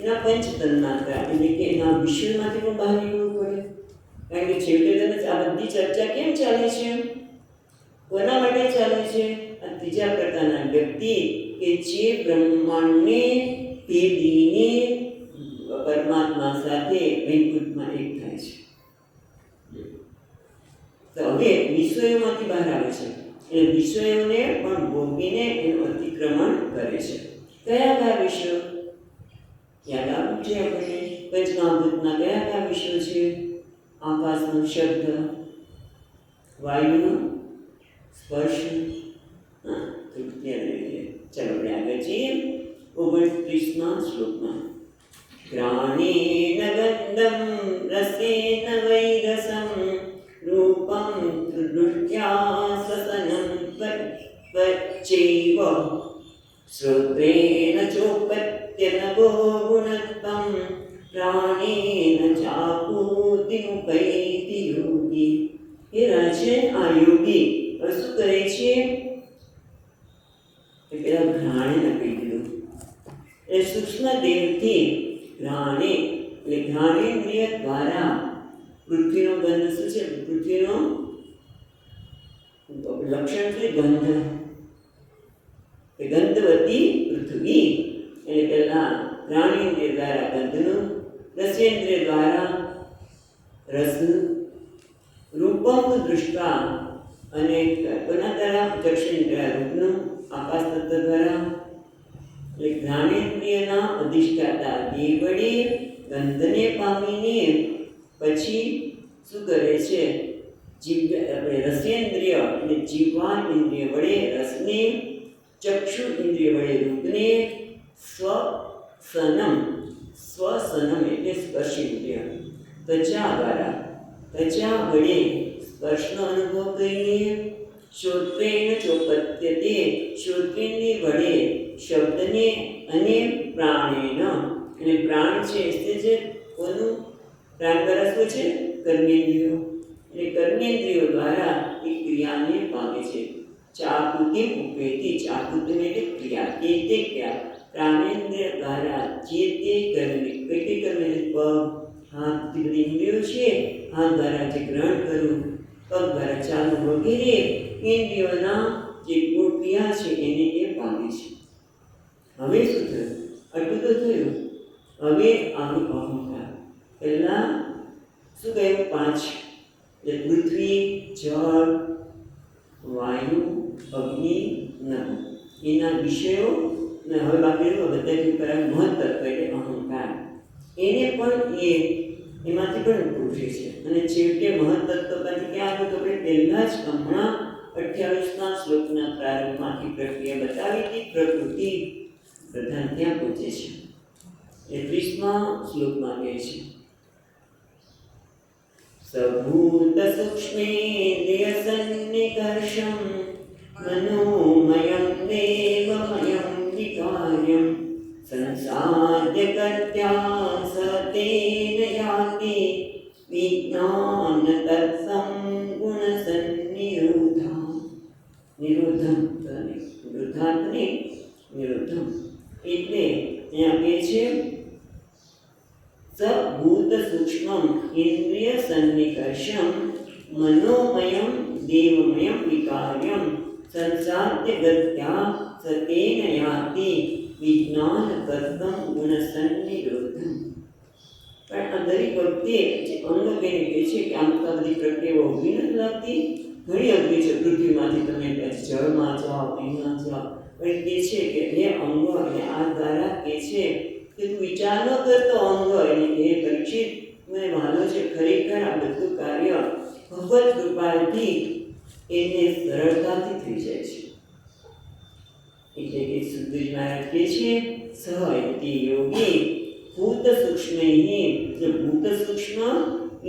એના પંચતન્માત્રા એટલે કે એના વિષયમાંથી પણ બહાર નીકળવું પડે. કારણ કે છેવટે તમે આ બધી ચર્ચા કેમ ચાલે છે? કોના માટે ચાલે છે? આ ત્રીજા પ્રકારના વ્યક્તિ કે જે બ્રહ્માંડને ભેદીને પરમાત્મા સાથે વૈકુંઠમાં એક થાય છે. તો હવે વિષયોમાંથી બહાર આવે છે એટલે વિષયોને પણ ભોગીને એનું અતિક્રમણ કરે છે. કયા કયા વિષયો યાદ આવ્યું છે આપણને? પંચમહાભૂતના કયા કયા વિષયો છે? આકાશનો શબ્દ, વાયુનો સ્પર્શ. ચાલો આપણે આગળ જઈએ 29મા શ્લોકમાં. ઘ્રાણેન ગંધમ રસેન વૈરસમ રૂપમ દૃષ્ટ્યા સસનમ ત્વચૈવ શ્રોત્રેણ ચોપત્યનભો ગુણત્વમ પ્રાણેન ચાકૂતિમુપૈતિ યોગી. એ રાજન આ યોગી શું કરે છે? એ પેલા ઘ્રાણે આપી દીધું. એ સૂક્ષ્મ દેવથી ઘ્રાણે એટલે ઘ્રાણેન્દ્રિય દ્વારા પૃથ્વીનો ગંધ શું છે? પૃથ્વીનો લક્ષણ છે ગંધ. ગંધવતી પૃથ્વી એટલે પહેલા ઘ્રાણેન્દ્રિય દ્વારા ગંધનું, રસેન્દ્રિય દ્વારા રસનું, રૂપમ દૃષ્ટા અને કોના દ્વારા? ચક્ષુન્દ્રિય રૂપનું, આકાશ તત્વ દ્વારા. એટલે જ્ઞાનેન્દ્રિયના અધિષ્ઠાતા એ વડે ગંધને પામીને પછી શું કરે છે? રસેન્દ્રિય એટલે જીવવા ઇન્દ્રિય વડે રસને, ચક્ષુ ઇન્દ્રિય વડે રૂપને, સ્વસનમ એટલે સ્પર્શેન્દ્રિય ત્વચા દ્વારા, ત્વચા વડે સ્પર્શનો અનુભવ કરીને, શ્રોત્રેણ ચોપત્યતે શ્રોત્રેન્દ્રિય વડે શબ્દને, અને પ્રાણેન અને પ્રાણ છે તે છે કોનું? પ્રાણ દ્વારા શું છે? કર્મેન્દ્રિયો. એટલે કર્મેન્દ્રિયો દ્વારા એ ક્રિયાને પામે છે. ચાકુતિ ઉપેતિ, ચાકુતિ એટલે ક્રિયા, તે ક્રિયા પ્રાણેન્દ્રિય દ્વારા જે તે કર્મે, કઈ કર્મેન્દ્રિય? પગ, હાથ, બધી ઇન્દ્રિયો છે. હાથ દ્વારા જે ગ્રહણ કરવું, પગ દ્વારા ચાલવું વગેરે ઇન્દ્રિયોના જે ક્રિયા છે એને એ પામે છે. હવે શું થયું? આટલું તો થયું. હવે આનું અહંકાર. પહેલા શું કહ્યું? 5 એટલે પૃથ્વી, જળ, વાયુ, અગ્નિ, નભ એના વિષયો. ને હવે બાકી બધાથી ઉપર મહત્તત્વ એટલે અહંકાર. એને પણ એમાંથી પણ પૂછે છે અને છેવટે મહત્તત્વ પરથી ક્યાં આવ્યું? તો આપણે પહેલાં જ હમણાં 28 આખી પ્રક્રિયા બતાવી હતી. પ્રકૃતિ પ્રધાન ત્યાં પહોંચે છે. 31મા શ્લોકમાં કહે છે સભૂત સૂક્ષ્મેન્દ્રિય સન્નિકર્ષમ મનોમયં દેવમયં વિકાર્યં સંસાદ્ય કર્ત્યા સ તેન યાતિ વિજ્ઞાન તત્સં ગુણ સન્નિરોધા નિરોધમ નિરોધાત્ને નિરોધમ એટલે અહીંયા કહે છે સભૂત સૂક્ષ્મં ઇન્દ્રિય સન્નિકર્ષમ મનોમયં દેવમયં વિકાર્યં સંસાદ્ય ગત્યા સતેન યાતિ વિજ્ઞાન તત્વં ગુણ સન્નિરોધમ. પણ આ દરેક વખતે જે અંગ કહીને કહે છે કે આમ તો બધી પ્રક્રિયાઓ અઘરી નથી લાગતી, ઘણી અઘરી છે. પૃથ્વીમાંથી તમે જળમાં જાઓ, અહીંયા જાઓ, પણ કહે છે કે હે અંગો, અને આ દ્વારા કહે છે કે તું વિચાર ન કરતો અંગ, અને હે પરીક્ષિત મને માનો છે ખરેખર આ બધું કાર્ય ભગવત કૃપાથી એને સરળતાથી થઈ જાય છે. એટલે કે સુધીર મહારાજ કહે છે સહયતિ યોગી ભૂત સૂક્ષ્મૈ, જે ભૂત સૂક્ષ્મ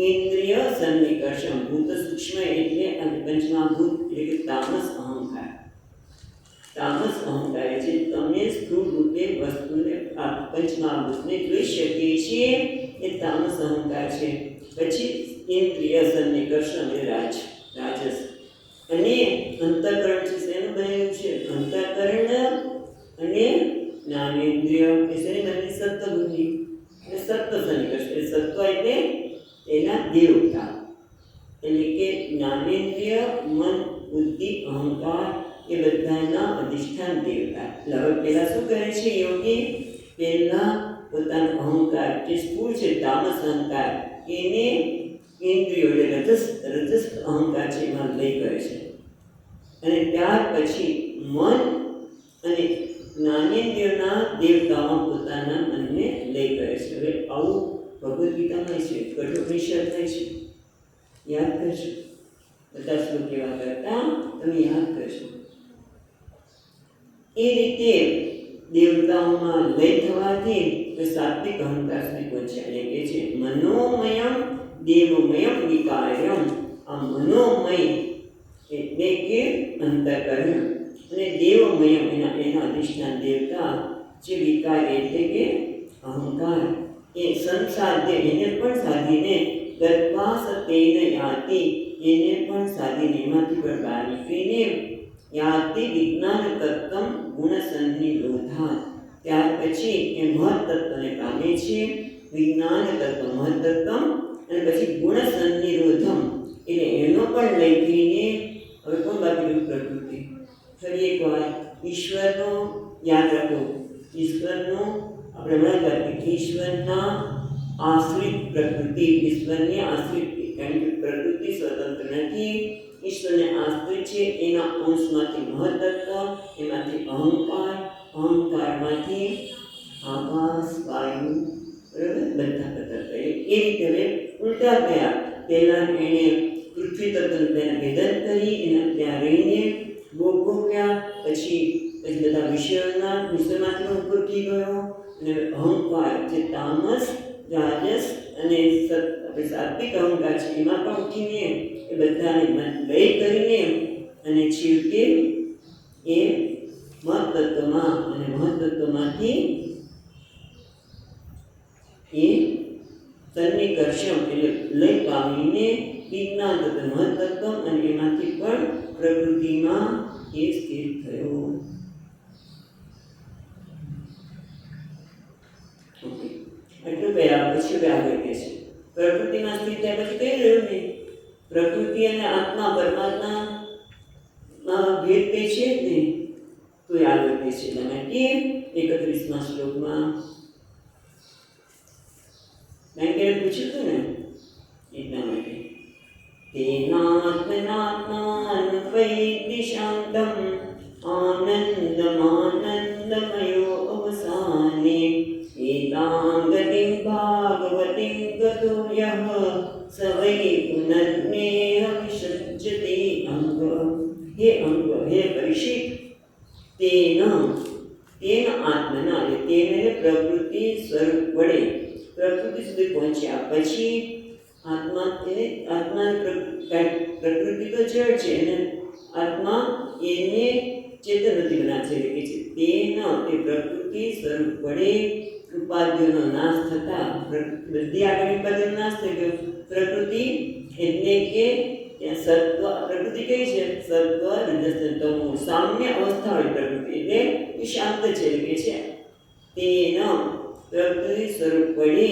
ઇન્દ્રિય સન્નિકર્ષમ. ભૂત સૂક્ષ્મ એટલે પંચમહાભૂત એટલે કે તામસ અહંકાર. તામસ અહંકાર છે તમે સ્થૂળ રૂપે વસ્તુને પંચમહાભૂતને જોઈ શકીએ છીએ એ તામસ અહંકાર છે. પછી ઇન્દ્રિય સન્નિકર્ષમ એ રાજસ. અને અંતઃકરણ છે શેનું બનેલું છે? અંતઃકરણ અને જ્ઞાનેન્દ્રિય એ શેની બનેલી? સત્વબુદ્ધિ. એટલે સત્વ સન્નિકર્ષ એટલે સત્વ એટલે એના દેવતા, એટલે કે જ્ઞાનેન્દ્રિય, મન, બુદ્ધિ, અહંકાર એ બધાના અધિષ્ઠાન દેવતા. એટલે હવે પહેલાં શું કરે છે યોગી? પહેલાં પોતાનો અહંકાર જે સ્થૂળ છે તામસ અહંકાર એને ઇન્દ્રિયો એટલે રજસ અહંકાર છે એમાં લય કરે છે, અને ત્યાર પછી મન અને જ્ઞાનેન્દ્રિયોના દેવતામાં પોતાના મનને લય કરે છે. હવે આવું ભગવદ્ ગીતામાં છે, કઠોપનિષદ થાય છે, યાદ કરશો. બધા શ્લોક એવા કરતા તમે યાદ કરશો. એ રીતે દેવતાઓમાં લય થવાથી સાત્વિક અહંકાર સુધી પહોંચ્યા. અને કહે છે મનોમયમ દેવમયમ વિકાર્યમ. આ મનોમય એટલે કે અંતઃકરણ અને દેવમયમ એના અધિષ્ઠાન દેવતા જે વિકાર એટલે કે અહંકાર એ સંસાધ્ય એને પણ સાધીને ગત્વા સતેન યાતિ એને પણ સાધીને એમાંથી પણ બહાર નીકળીને યાતિ વિજ્ઞાન તત્વમ ગુણ સન્નિરોધાત. ત્યાર પછી એ મહત્તત્વને પામે છે. વિજ્ઞાન તત્વ મહત્તત્વમ અને પછી ગુણ સન્નિરોધમ એટલે એનો પણ લઈ થઈને હવે કોણ બાકી રહ્યું? પ્રકૃતિ. ફરી એકવાર ઈશ્વરનો યાદ રાખો. ઈશ્વરનો આપણે હમણાં વાત કરી, ઈશ્વરના આશ્રિત પ્રકૃતિ, ઈશ્વરની આશ્રિત, કારણ કે પ્રકૃતિ સ્વતંત્ર નથી, ઈશ્વરને આશ્રિત છે. એના અંશમાંથી મહત્તત્વ, એમાંથી અહંકાર, અહંકારમાંથી આકાશ, વાયુ, બરાબર બધા પદાર્થ. એ રીતે હવે ઉલટા થયા. પહેલાં એણે પૃથ્વી તત્વનું તેને ભેદન કરી, એના ત્યાં રહીને ભોગવ્યા. પછી બધા વિષયમાંથી ઉપર થઈ ગયો. અને અહંકાર જે તામસ, રાજસ અને સાત્વિક અહંકાર છે એમાં પણ ઉઠીને એ બધાને લય કરીને અને છેવટે એ મહત્તત્વમાં અને મહત્તત્વમાંથી એ સન્નિકર્ષમ એટલે લય પામીને વિજ્ઞાન તત્વ મહત્તત્વ અને એમાંથી પણ પ્રકૃતિમાં એ સ્થિર થયો. એટલું પહેલા પછી હવે આગળ કહે છે પ્રકૃતિમાં સ્થિર થયા પછી કઈ રહ્યું નહીં. પ્રકૃતિ અને આત્મા પરમાત્મા ભેદ તે છે જ નહીં. તો એ આગળ કહે છે તમે કે 31મા શ્લોકમાં મેં પૂછ્યું હતું ને એટલા માટે તેનાત્મનાત્માન્વૈતિ શાંતમ આનંદમાનંદમયો અવસાને એતાં ગતિં ભાગવતીં ગતો યઃ સ વૈ પુનર્નેહ વિસજ્જતે અંગ. હે અંગ, હે પરીક્ષિત, પછી આત્મા પ્રકૃતિ તો જળ છે અને આત્મા એને ચેતનવૃત્તિ બનાવે છે કે તેના તે પ્રકૃતિ સ્વરૂપ વડે ઉપાધિઓનો નાશ થતા બધી આગળ ઉપાધિઓનો નાશ થઈ ગયો. પ્રકૃતિ એટલે કે ત્યાં સત્વ, પ્રકૃતિ કઈ છે? સત્વ રજસ તમો સામ્ય અવસ્થાવાળી પ્રકૃતિ એટલે એ શાંત છે કે છે તેના પ્રકૃતિ સ્વરૂપ વડે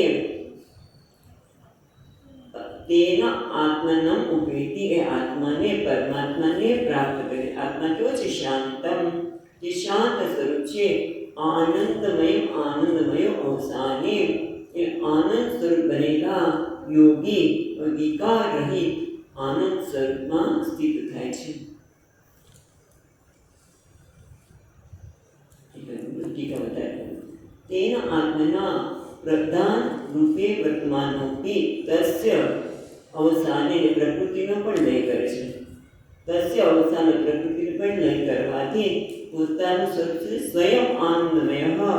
તેના આત્મનમ ઉપેતિ એ આત્માને પરમાત્માને પ્રાપ્ત કરે. આત્મા કેવો છે? શાંતમ, જે શાંત સ્વરૂપ છે. આનંદમય અવસાને એ આનંદ સ્વરૂપ બનેલા યોગી વિકાર રહિત આનંદ સ્વરૂપમાં સ્થિત થાય છે. તેના આત્મના પ્રધાન રૂપે વર્તમાનોપી તસ્ય અવસાને પ્રકૃતિનો પણ લય કરે છે. તસ્ય અવસાને પ્રકૃતિનો પણ લય કરવાથી પોતાનું સ્વરૂપ સ્વયં આનંદમય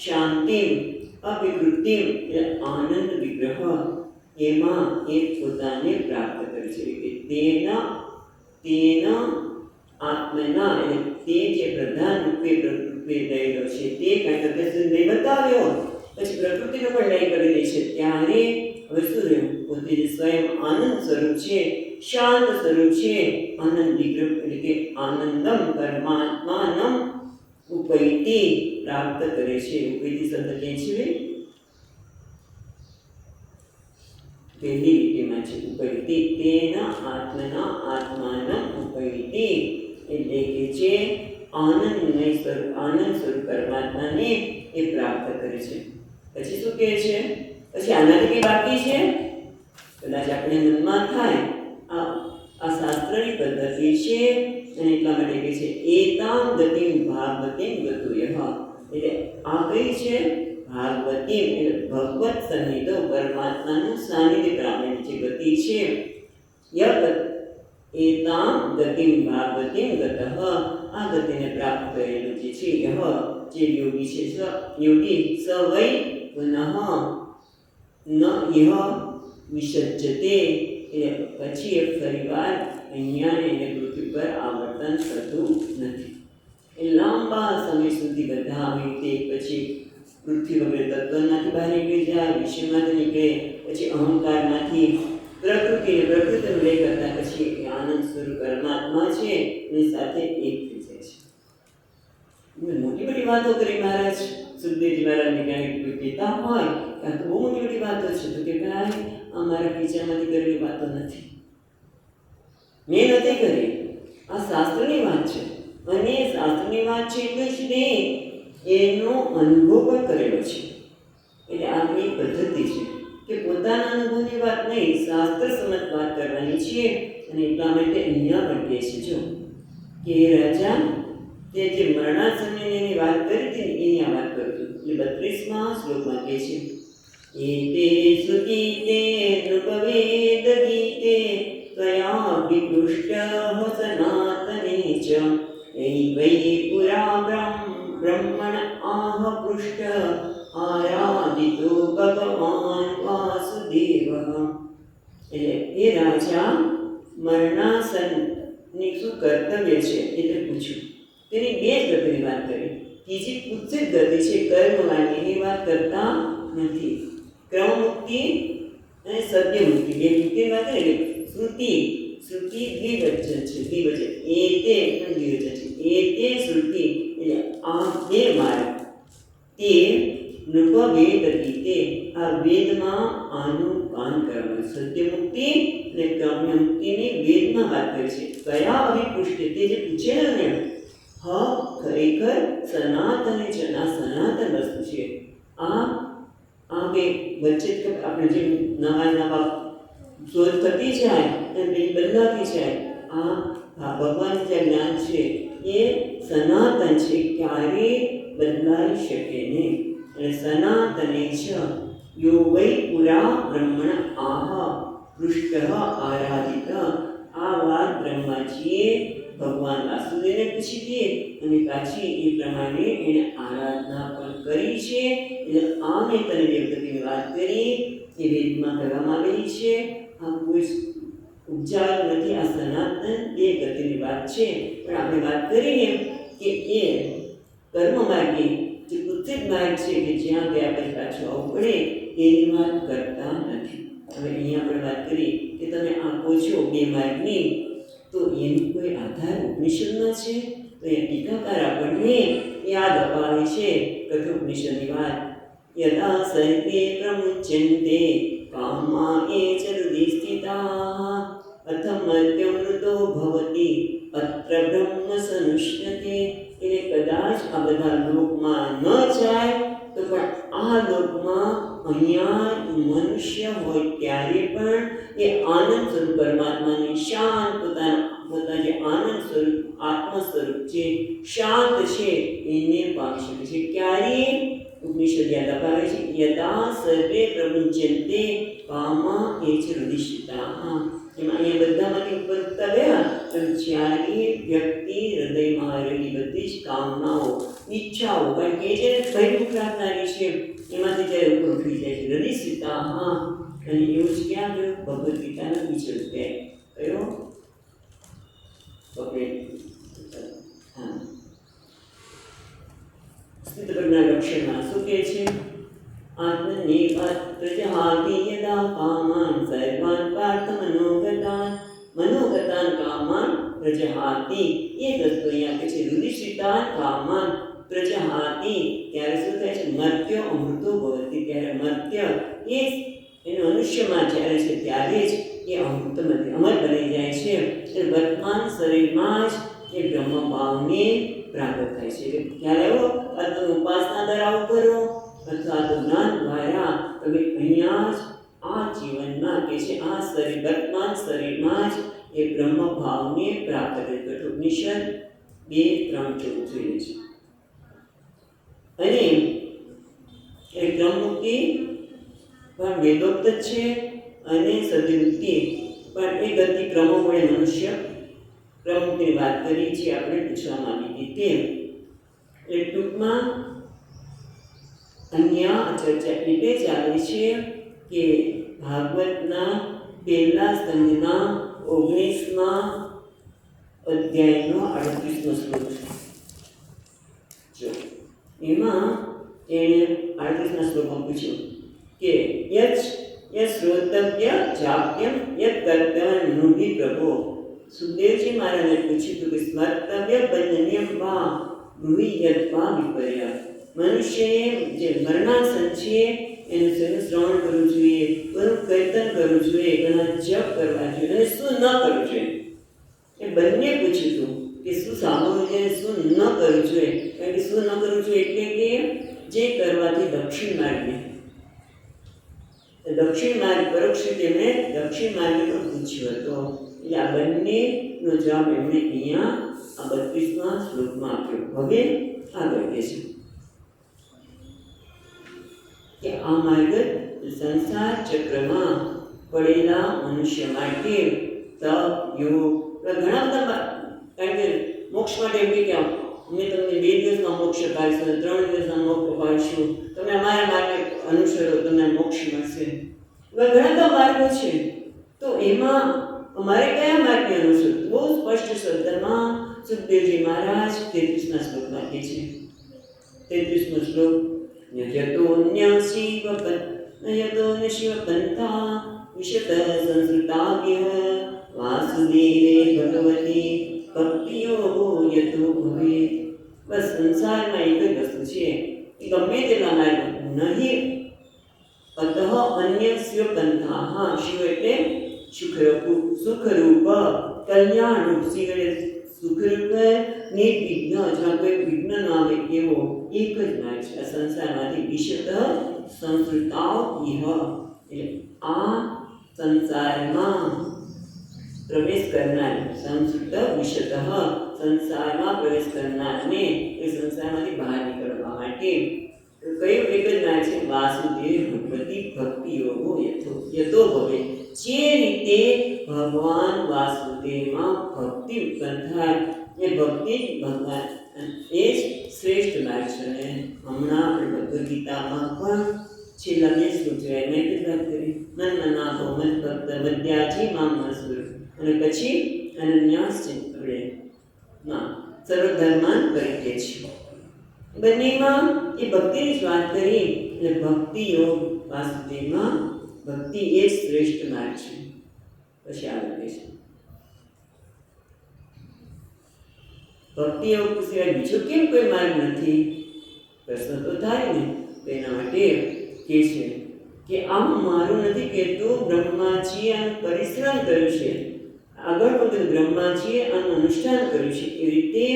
શાંતિ અવિકૃતિ આનંદ વિગ્રહ એમાં એ પોતાને પ્રાપ્ત કરે છે. તેના આત્મના એટલે તે જે પ્રધાન રૂપે રહેલો છે તે કઈ બતાવ્યો પછી પ્રકૃતિનો પણ લય કરી દે છે. ત્યારે હવે શું રહ્યું? પોતે જે સ્વયં આનંદ સ્વરૂપ છે, શાંત સ્વરૂપ છે, આનંદ વિગ્રહ એટલે કે આનંદમ પરમાત્માનમ ઉપૈતિ પ્રાપ્ત કરે છે. ઉપૈતિ શબ્દ કે છે પહેલી લીટીમાં છે ઉપૈતિ. તેના આત્માનમ ઉપૈતિ એટલે કે જે આનંદમય સ્વરૂપ, આનંદ સ્વરૂપ પરમાત્માને એ પ્રાપ્ત કરે છે. પછી શું કહે છે? પછી આનાથી કઈ બાકી છે? કદાચ આપણે મનમાં થાય આ શાસ્ત્રની પદ્ધતિ છે અને એટલા માટે કહે છે એતામ ગતિમ ભાગવતીમ ગતુયઃ. એટલે આ કઈ છે? ભાગવતીમ એટલે ભગવત સન્નિધો પરમાત્માનું સાનિધ્ય પ્રાપ્તિની જે ગતિ છે. એતામ ગતિમ ભાગવતીમ ગતઃ આ ગતિને પ્રાપ્ત કરેલું જે છે જે યોગી છે યોગી સ વૈ પુનઃ ન ઇહ વિસજ્જતે એટલે પછી એ ફરીવાર અહીંયા એને પૃથ્વી પર આવર્તન થતું નથી. એ લાંબા સમય સુધી બધા આવી રીતે પછી પૃથ્વી વગેરે તત્વમાંથી બહાર નીકળી જાય, વિષયમાંથી નીકળે, પછી અહંકારમાંથી પ્રકૃતિનો લય કરતા પછી આનંદ સ્વરૂપ પરમાત્મા છે એની સાથે એક થઈ જાય છે. મોટી મોટી વાતો કરી મહારાજ સુખદેવજી મહારાજને ક્યાંય કહેતા હોય ત્યાં તો બહુ મોટી મોટી વાતો છે તો કે ભાઈ અમારા ખીચામાંથી કરેલી વાતો નથી, મેં નથી કરી, આ શાસ્ત્રની વાત છે અને શાસ્ત્રની વાત છે એટલે જ નહીં એનો અનુભવ પણ કરેલો છે. એટલે આપણી પદ્ધતિ છે કે પોતાના અનુભવની વાત નહીં, શાસ્ત્ર સમજ વાત કરવાની છે. અને એટલા માટે અહીંયા પણ કહે છે જો કે રાજા તે જે મરણાસન્નની વાત કરી હતી એની આ વાત કરું છું. એટલે 32મા શ્લોકમાં કહે છે એતે સુગીતે નૃપવેદ ગીતે ત્વયા વિપૃષ્ટઃ સનાતને ચ એવૈ પુરા બ્રહ્મણ આહ પૃષ્ટ આરાધિતો ભગવાન વાસુદેવઃ. એટલે એ રાજા મરણાસનની શું કર્તવ્ય છે એટલે પૂછ્યું. તેની બે જ ગતિની વાત કરી. ત્રીજી કુત્સિત ગતિ છે કર્મવાણીની વાત કરતા નથી. ક્રમમુક્તિ અને સત્યમુક્તિ બે મુક્તિની વાત કરી. શ્રુતિ દ્વિવચન છે, દ્વિવચન એતે પણ દ્વિવચન છે. એતે શ્રુતિ એટલે આ બે માર્ગ તે નૃપવેદ ગીતે આ વેદમાં આનું કાન કરવાનું. સત્યમુક્તિ અને ક્રમ્યમુક્તિની વેદમાં વાત કરી છે. કયા અભિપુષ્ટિ તે જે પૂછેલું ને ખરેખર સનાતન છે, આ સનાતન વસ્તુ છે. આ બે વચ્ચે આપણે જે નવા શોધ થતી જાય અને બદલાતી જાય આ ભગવાન જે જ્ઞાન છે એ સનાતન છે, ક્યારેય બદલાઈ શકે નહીં. અને સનાતને છ યો વૈ પુરા બ્રહ્મણ આહ પૃષ્ઠ આરાધિત. આ વાત બ્રહ્માજીએ ભગવાન વાસુદેવને પૂછી દે અને પાછી એ પ્રમાણે એને આરાધના પણ કરી છે. એટલે આ મેં તને દેવગતિની વાત કરી એ વેદમાં કરવામાં આવેલી છે. આ કોઈ ઉપજાયું નથી, આ સનાતન દેવગતિની વાત છે. પણ આપણે વાત કરીને કે એ કર્મ માર્ગે જે ઉત્તેજ માર્ગ છે કે જ્યાં ગયા પછી પાછું આવવું પડે એની વાત કરતા નથી. હવે અહીંયા આપણે વાત કરી કે તમે આપો છો બે માર્ગની, તો એનો કોઈ આધાર ઉપનિષદમાં છે? તો એ ટીકાકાર આપણને યાદ અપાવે છે કઠોપનિષદની વાત. યદા સર્વે પ્રમુચ્યન્તે કામા એચ હૃદિ સ્થિતાઃ અથમર્ત્યમૃતો ભવતિ અત્ર બ્રહ્મ સનુષ્યતે. એટલે કદાચ આ બધા લોકમાં ન જાય તો પણ આ લોકમાં અહીંયા મનુષ્ય હોય ત્યારે પણ એ આનંદ સ્વરૂપ પરમાત્માની શાંત પોતાના જે આનંદ સ્વરૂપ આત્મ સ્વરૂપ છે, શાંત છે, એને પામી શકે છે. ક્યારે? ઉપનિષદ યાદ અપાવે છે યદા સર્વે પ્રમુચ્યન્તે કામા એચ હૃદિ સ્થિતાઃ. એમાં અહીંયા બધામાંથી ઉપર ઉત્તર ગયા તો જ્યારે વ્યક્તિ હૃદયમાં રહેલી બધી જ કામનાઓ, ઈચ્છાઓ, કારણ કે જે ભયભૂખ રાખનારી છે એમાંથી જ્યારે ઉપર ઉઠી જાય છે હૃદિ સ્થિતાઃ. અને એવું જ ક્યાં ગયું? ભગવદ્ ગીતાના બીજો અધ્યાય કયો? હા, સ્થિત પ્રજ્ઞા લક્ષણમાં શું કહે છે? આત્મનિર્ભર પ્રજહાતિ યદા કામાન સર્વાન પાર્થ મનોગતાન કામાન પ્રજહાતિ. એ દસ્તો અહીંયા કહે છે હૃદિસ્થિતાન કામાન પ્રજહાતિ. ત્યારે શું થાય છે? મર્ત્ય અમૃતો ભવતિ. ત્યારે મર્ત્ય એ એનું મનુષ્યમાં જ્યારે છે ત્યારે જ એ અમૃતમાંથી અમર બની જાય છે. એટલે વર્તમાન શરીરમાં જ એ બ્રહ્મ ભાવને પ્રાપ્ત થાય છે. એટલે ખ્યાલ આવ્યો? અથવા ઉપાસના દ્વારા કરો અથવા તો જ્ઞાન દ્વારા તમે અહીંયા જ આ જીવનમાં કે છે આ શરીર વર્તમાન શરીરમાં જ એ બ્રહ્મ ભાવને પ્રાપ્ત કરી. કઠોપનિષદ 2:3-14 જોઈએ છે. અને એ બ્રહ્મમુક્તિ પણ વેદોક્ત છે અને સદિવૃત્તિ પણ એ ગતિ ક્રમો વડે મનુષ્ય બ્રહ્મમુક્તિની વાત કરી છે આપણે પૂછવામાં આવી હતી. એ ટૂંકમાં અહીંયા ચર્ચા એટલે ચાલે છે કે ભાગવતના પહેલા સ્કંદના 19મા અધ્યાયનો 38મો શ્લોક જો એમાં એણે 38મા શ્લોકમાં પૂછ્યું કે યશ શ્રોતવ્ય જાપ્યમ યત કર્તવ્યનુભિ પ્રભો. સુખદેવજી મહારાજે પૂછ્યું હતું કે સ્મર્તવ્ય બંધનીયમ વા ભૂમિ યત્વા વિપર્યા. મનુષ્યએ જે મરણાસન છે એનું શ્રવણ કરવું જોઈએ, ઘણું કીર્તન કરવું જોઈએ, ઘણા જપ કરવા જોઈએ અને શું ન કરવું જોઈએ. એ બંને પૂછ્યું હતું કે શું સાંભળવું જોઈએ, શું ન કરવું જોઈએ. કારણ કે શું ન કરવું જોઈએ એટલે કે જે કરવાથી દક્ષિણ માર્ગને પરોક્ષ રીતે એમણે દક્ષિણ માર્ગે પણ પૂછ્યો હતો. એટલે આ બંનેનો જવાબ એમણે અહીંયા આ 32મા શ્લોકમાં આપ્યો. હવે આગળ કહે છે કે આ માર્ગ સંસાર ચક્રમાં પડેલા મનુષ્ય માટે તપ, યોગ ઘણા બધા, કારણ કે મોક્ષ માટે એમ કે અમે તમને 2 દિવસમાં મોક્ષ અપાવીશું, 3 દિવસમાં મોક્ષ અપાવીશું, તમે અમારા માર્ગે અનુસરો તમને મોક્ષ મળશે. એવા ઘણા બધા માર્ગો છે. તો એમાં અમારે કયા માર્ગને અનુસરવું? બહુ સ્પષ્ટ શબ્દમાં સુખદેવજી મહારાજ 33મા શ્લોકમાં કહે છે. 33મો શ્લોક યતો શિવપંથા વિશત સંસ્કૃતાવ્ય વાસુદેવે ભગવતી ભક્તિયોગો યતો ભવેત. બસ સંસારમાં એક જ વસ્તુ છે કે ગમે તેટલા માર્ગ નહીં અતઃ અન્ય શિવપંથા. શિવ એટલે સુખરૂપ કલ્યાણરૂપ. શિવ એટલે સુખરૂપ નિર્વિઘ્ન, જ્યાં કોઈ વિઘ્ન ન આવે એવો એક જ માર્ગ છે આ સંસારમાંથી. વિશત સંસ્કૃતાવ ઇહ એટલે આ સંસારમાં પ્રવેશ કરનાર, સંસ્કૃત વિશત સંસારમાં પ્રવેશ કરનારને એ સંસારમાંથી બહાર નીકળવા માટે કયું એક જ નામ છે વાસુદેવ ભગવતી ભક્તિ યોગો યતો ભવે. જે રીતે ભગવાન વાસુદેવમાં ભક્તિ ઉત્પન્ન થાય એ ભક્તિ જ ભગવાન, એ જ શ્રેષ્ઠ માર્ગ છે. અને હમણાં આપણે ભગવદ્ ગીતામાં પણ છેલ્લા 2 શ્લોક જોયા, મેં વાત કરી મન મનાભો મન ભક્ત મધ્યાજી મામ મસુર, અને પછી અનન્યાસ આપણે સર્વધર્માન પરિત્યજ. બંનેમાં એ ભક્તિની જ વાત કરી. એટલે ભક્તિ યોગ વાસુદેવમાં ભક્તિ એ જ શ્રેષ્ઠ માર્ગ છે. પછી આગળ કહે છે ભક્તિ યોગ સિવાય બીજો કેમ કોઈ માર્ગ નથી? પ્રશ્ન તો થાય ને. તેના માટે કહે છે કે આમ મારું નથી કહેતું, બ્રહ્માજીએ આનું પરિશ્રમ કર્યું છે. આગળ પણ બ્રહ્માજીએ આનું અનુષ્ઠાન કર્યું છે. એ રીતે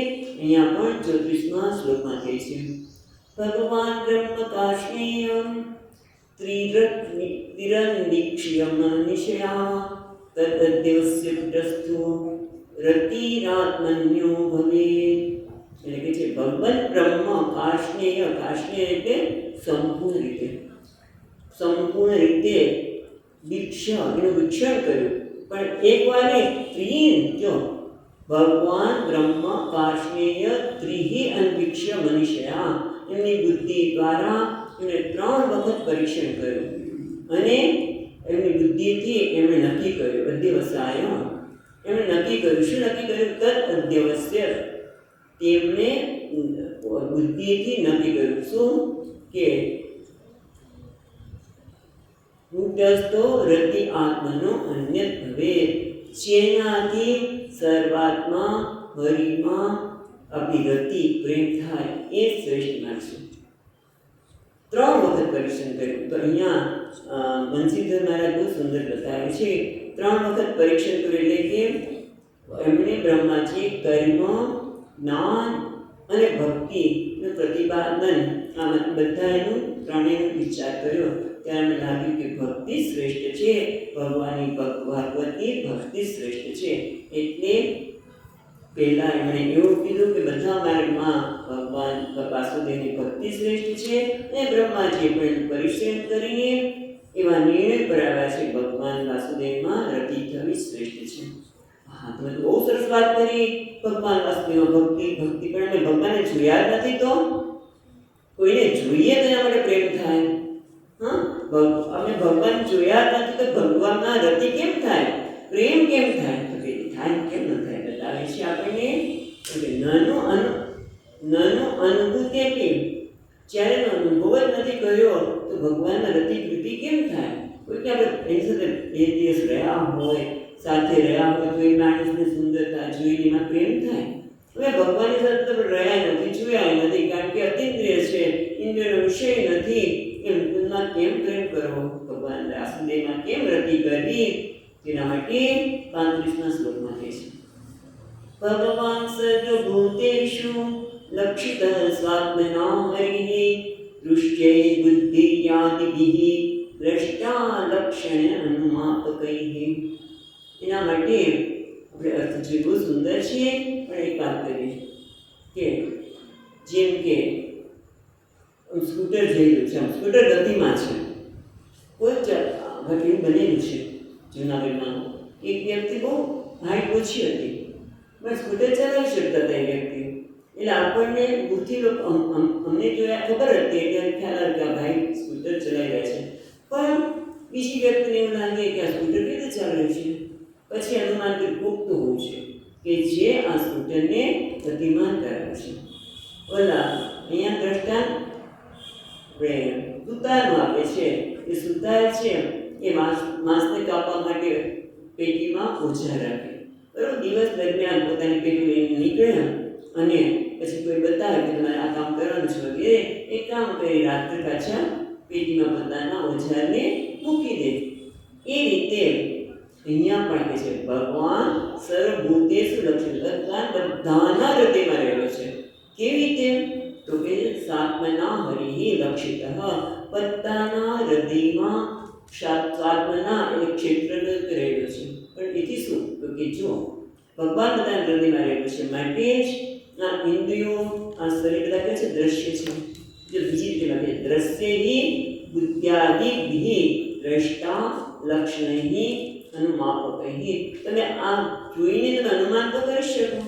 અહીંયા પણ 34મા શ્લોકમાં કહે છે ભગવાન બ્રહ્મ કાશ્મીયમ ત્રિરંદીક્ષ્ય મનિષયા તદ્દેવસ્ય કુટસ્થો રતિરાત્મન્યો ભવે. એટલે કે છે ભગવાન બ્રહ્મ કાશ્મીય, કાશ્મીય એટલે સંપૂર્ણ રીતે દીક્ષા, એનું વિક્ષણ કર્યું. પણ એક વાર ત્રીન, જો ભગવાન બ્રહ્મ કાશ્મીય ત્રિહિ અનવિક્ષ્ય મનુષ્યા, એમની બુદ્ધિ દ્વારા એમણે 3 વખત પરીક્ષણ કર્યું. અને એમની બુદ્ધિથી એમણે નક્કી કર્યું, અધ્યવસાય, એમણે નક્કી કર્યું. શું નક્કી કર્યું? તદ અધ્યવસ્ય, તેમણે બુદ્ધિથી નક્કી કર્યું. શું કે કુટસ્થો રતિ આત્મનો અન્ય ભવે, જેનાથી સર્વાત્મા હરિમાં અભિરતિ પ્રેમ થાય એ શ્રેષ્ઠ માર્ગ છે. 3 વખત પરીક્ષણ કર્યું. તો અહીંયા બંસીધર મહારાજ બહુ સુંદર બતાવે છે. 3 વખત પરીક્ષણ કર્યું એટલે કે એમણે બ્રહ્માજી કર્મ, જ્ઞાન અને ભક્તિનું પ્રતિપાદન, આ બધા એનું ત્રણેયનો વિચાર કર્યો. ત્યારે મને લાગ્યું કે ભક્તિ શ્રેષ્ઠ છે, ભગવાનની ભગવતી ભક્તિ શ્રેષ્ઠ છે. એટલે પહેલાં એમણે એવું કીધું કે બધા માર્ગમાં ભગવાન વાસુદેવની ભક્તિ શ્રેષ્ઠ છે. અને બ્રહ્માજીએ પણ પરિશ્રમ કરીને એવા નિર્ણય પર આવ્યા છે ભગવાન વાસુદેવમાં રતિ થવી શ્રેષ્ઠ છે. હા, તમે તો બહુ સરસ વાત કરી. ભગવાન વાસુદેવમાં ભક્તિ પણ અમે ભગવાનને જોયા જ નથી. તો કોઈને જોઈએ તો એના માટે પ્રેમ થાય. હા, અમે ભગવાન જોયા જ નથી તો ભગવાનના રતિ કેમ થાય, પ્રેમ કેમ થાય? તો થાય કેમ ન થાય બતાવે છે આપણને. નાનું અનુભૂતિ કેમ, જ્યારે અનુભવ જ નથી કર્યો તો ભગવાનના રતિ વૃત્તિ કેમ થાય? કોઈકે આપણે એની સાથે 2 દિવસ રહ્યા હોય, સાથે રહ્યા હોય તો એ માણસની સુંદરતા જોઈને એમાં પ્રેમ થાય. હવે ભગવાનની સાથે તો રહ્યા નથી, જોયા નથી, કારણ કે અતિન્દ્રિય છે, ઇન્દ્રિયનો વિષય નથી. એમ એમના કેમ પ્રેમ કરવો? ભગવાન વાસુદેવમાં કેમ રતિ કરવી? તેના માટે 35મા શ્લોકમાં કહે છે ભગવાન સર્વભૂતેષુ લક્ષિતઃ સ્વાત્મના હરિઃ દૃશ્યૈ બુદ્ધિયાદિભિઃ દ્રષ્ટા લક્ષણ અનુમાપકૈઃ. એના માટે આપણે અર્થ જે બહુ સુંદર છે, પણ એક વાત કરીએ કે જેમ કે સ્કૂટર જઈ રહ્યું છે, સ્કૂટર ગતિમાં છે. કોઈ ઘટનું બનેલું છે જૂનાગઢમાં. એક વ્યક્તિ બહુ હાઈટ ઓછી હતી, પણ સ્કૂટર ચલાવી શકતા હતા એ વ્યક્તિ. એટલે આપણને બુદ્ધિ લોકો અમને જોયા ખબર હતી, એટલે ખ્યાલ આવ્યો કે આ ભાઈ સ્કૂટર ચલાવી રહ્યા છે. પણ બીજી વ્યક્તિને એવું લાગે કે આ સ્કૂટર કેવી રીતે ચાલે છે. પછી અનુમાન પુખ્તું હોવું છે કે જે આ સ્કૂટરને ગતિમાન કરાવે છે. ઓલા અહીંયા દ્રષ્ટાંત આપણે સુતારનું આપે છે. એ સુતાર છે એ માંસને કાપવા માટે પેટીમાં ઓછા રાખે. બરાબર, દિવસ દરમિયાન પોતાની પેટી લઈને નીકળે અને પછી કોઈ બતાવે કે તમારે આ કામ કરવાનું છે વગેરે, એ કામ કરી રાત્રે પાછા પેટીમાં પોતાના ઓઝારને મૂકી દે. એ રીતે અહીંયા પણ કહે છે ભગવાન સર્વભૂતેષુ લક્ષિતઃ, ભગવાન બધાના હૃદયમાં રહેલો છે. કેવી રીતે? તો કે સાત્મના હરિઃ લક્ષિતઃ, બધાના હૃદયમાં સાત્મના એટલે ક્ષેત્રગત રહેલો છે. પણ એથી શું? તો કે જો ભગવાન બધાના હૃદયમાં રહેલો છે, માટે જ આ ઇન્દ્રિયો, આ શરીર બધા કહે છે દ્રશ્ય છે. જો બીજી રીતે લખે દ્રશ્યૈ બુદ્ધ્યાદિભિ દ્રષ્ટા લક્ષણૈ અનુમાપકૈ, તમે આ જોઈને તમે અનુમાન તો કરી શકો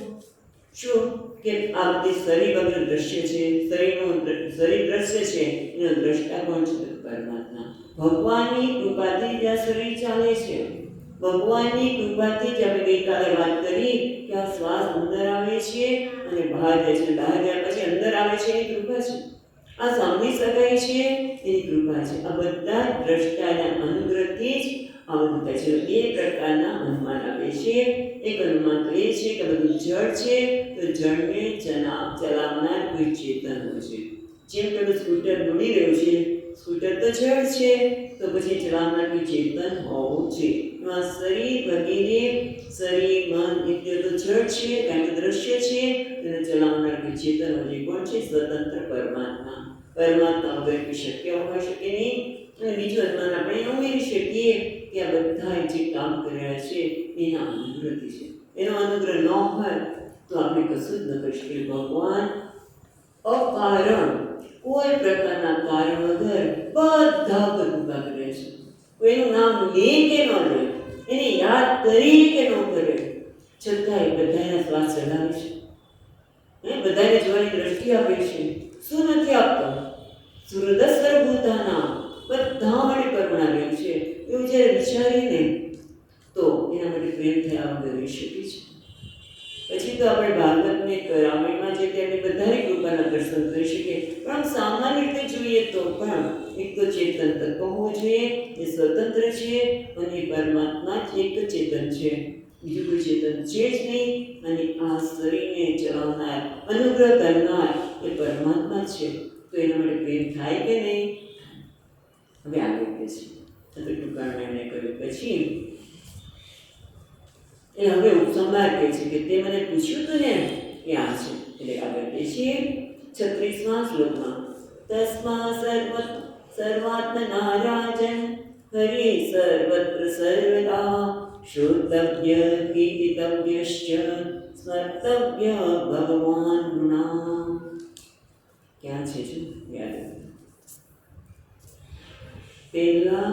શું કે આ બધી શરીર વગર દ્રશ્ય છે, શરીર દ્રશ્ય છે, એનો દ્રષ્ટા કોણ છે? પરમાત્મા. ભગવાનની કૃપાથી જ આ શરીર ચાલે છે. ભગવાનની કૃપાથી જ આપણે ગઈકાલે વાત કરી કે આ શ્વાસ અંદર આવે છે અને બહાર જાય છે, બહાર ગયા પછી અંદર આવે છે, એની કૃપા છે. આ સાંભળી શકાય છે, એની કૃપા છે. આ બધા દ્રષ્ટાના અનુગ્રહથી જ આ બધું થાય છે. બે પ્રકારના અનુમાન આવે છે. એક અનુમાન તો એ છે કે બધું જળ છે, તો જળને ચલાવનાર કોઈ ચેતન હોય છે. જેમ પેલું સ્કૂટર દોડી રહ્યું છે, સ્કૂટર તો જળ છે, તો પછી ચલાવનાર કોઈ ચેતન હોવું છે. એમાં શરીર વગેરે, શરીર મન ઇત્યાદિ તો જળ છે, કારણ કે દ્રશ્ય છે, તેને ચલાવનાર કોઈ ચેતન હોય છે. કોણ છે? સ્વતંત્ર પરમાત્મા. પરમાત્મા વગર કોઈ શક્ય હોઈ શકે નહીં. અને બીજું અનુમાન આપણે ઉમેરી શકીએ કે આ બધા જે કામ કરી રહ્યા છે એના અનુગ્રહથી છે. એનો અનુગ્રહ ન હોય તો આપણે કશું જ ન કરી શકીએ. ભગવાન અકારણ કોઈ પ્રકારના કારણ વગર બધા પર કૃપા કરે છે. કોઈનું નામ લે કે ન લે, એને યાદ કરી કે ન કરે, છતાંય બધાના શ્વાસ ચલાવે છે, બધાને જોવાની દ્રષ્ટિ આપે છે. શું નથી આપતો? સુહૃદ સર્વભૂતાના, બધા માટે કરુણા રહે છે. એવું જ્યારે વિચારીને તો એના માટે પ્રેમ થયા વગર રહી શકે છે. પછી તો આપણે ભાગવતને રામાયણમાં જે તેની બધાની કૃપાના દર્શન કરી શકીએ. પણ સામાન્ય રીતે જોઈએ તો પણ એક તો ચેતન તત્વ હોવું જોઈએ, એ સ્વતંત્ર છે, અને પરમાત્મા જ એક ચેતન છે, બીજું કોઈ ચેતન છે જ નહીં. અને આ શરીરને ચલાવનાર, અનુગ્રહ કરનાર એ પરમાત્મા છે. તો એના માટે પ્રેમ થાય કે નહીં? હવે આગળ કહે છે, ટૂંકાણમાં એમણે કહ્યું પછી એ હવે ઉપસંહાર કહે છે કે તે મને પૂછ્યું હતું ને એ આ છે. એટલે આગળ કહે છે 36મા શ્લોકમાં તસ્મા સર્વાત્મના રાજન હરિ સર્વત્ર સર્વદા શ્રોતવ્ય કીર્તિતવ્યશ્ચ સ્મર્તવ્ય ભગવાન ગુણામ. ક્યાં છે શું યાદ? પહેલા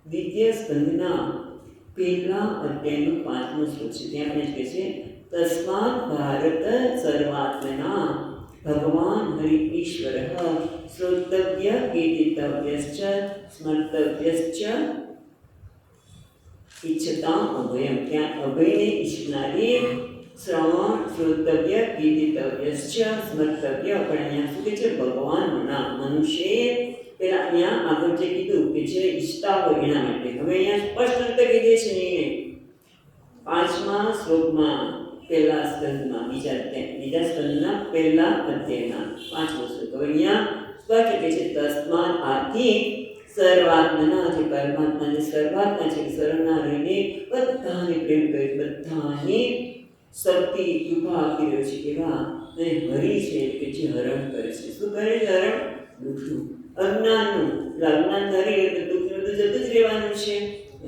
દ્વિતીય સ્કંદના પહેલા અધ્યાયનો 5મો શ્લોક છે. ત્યાં આપણે કહે છે તસ્માત ભારત સર્વાત્મના ભગવાન હરિ ઈશ્વર શ્રોતવ્ય કીર્તિતવ્યશ્ચ સ્મર્તવ્યશ્ચ ઈચ્છતામ અભયમ. ત્યાં અભયને ઈચ્છનારી શ્રવણ, શ્રોતવ્ય, કીર્તિતવ્યશ્ચ સ્મર્તવ્ય. પણ અહીંયા શું કહે છે? ભગવાનના. મનુષ્ય પેલા અહીંયા આગળ જે કીધું કે જે ઈચ્છતા હોય એના માટે, હવે અહીંયા સ્પષ્ટ રીતે કીધે છે નહીં. 5મા શ્લોકમાં પહેલા સ્કંદમાં બીજા સ્કંદના પહેલા અધ્યાયના 5મો શ્લોક. હવે અહીંયા સ્પષ્ટ કહે છે તસ્માત આથી સર્વાત્મના, જે પરમાત્મા જે સર્વાત્મા છે, શરણના રહીને બધાને પ્રેમ કરે, બધાની શક્તિ કૃપા આપી રહ્યો છે એવા અને હરિ છે કે જે હરણ કરે છે. શું કરે છે? હરણ. દુઃખનું, અજ્ઞાનનું. અજ્ઞાન ધરી એટલે દુઃખનું તો જતું જ રહેવાનું છે.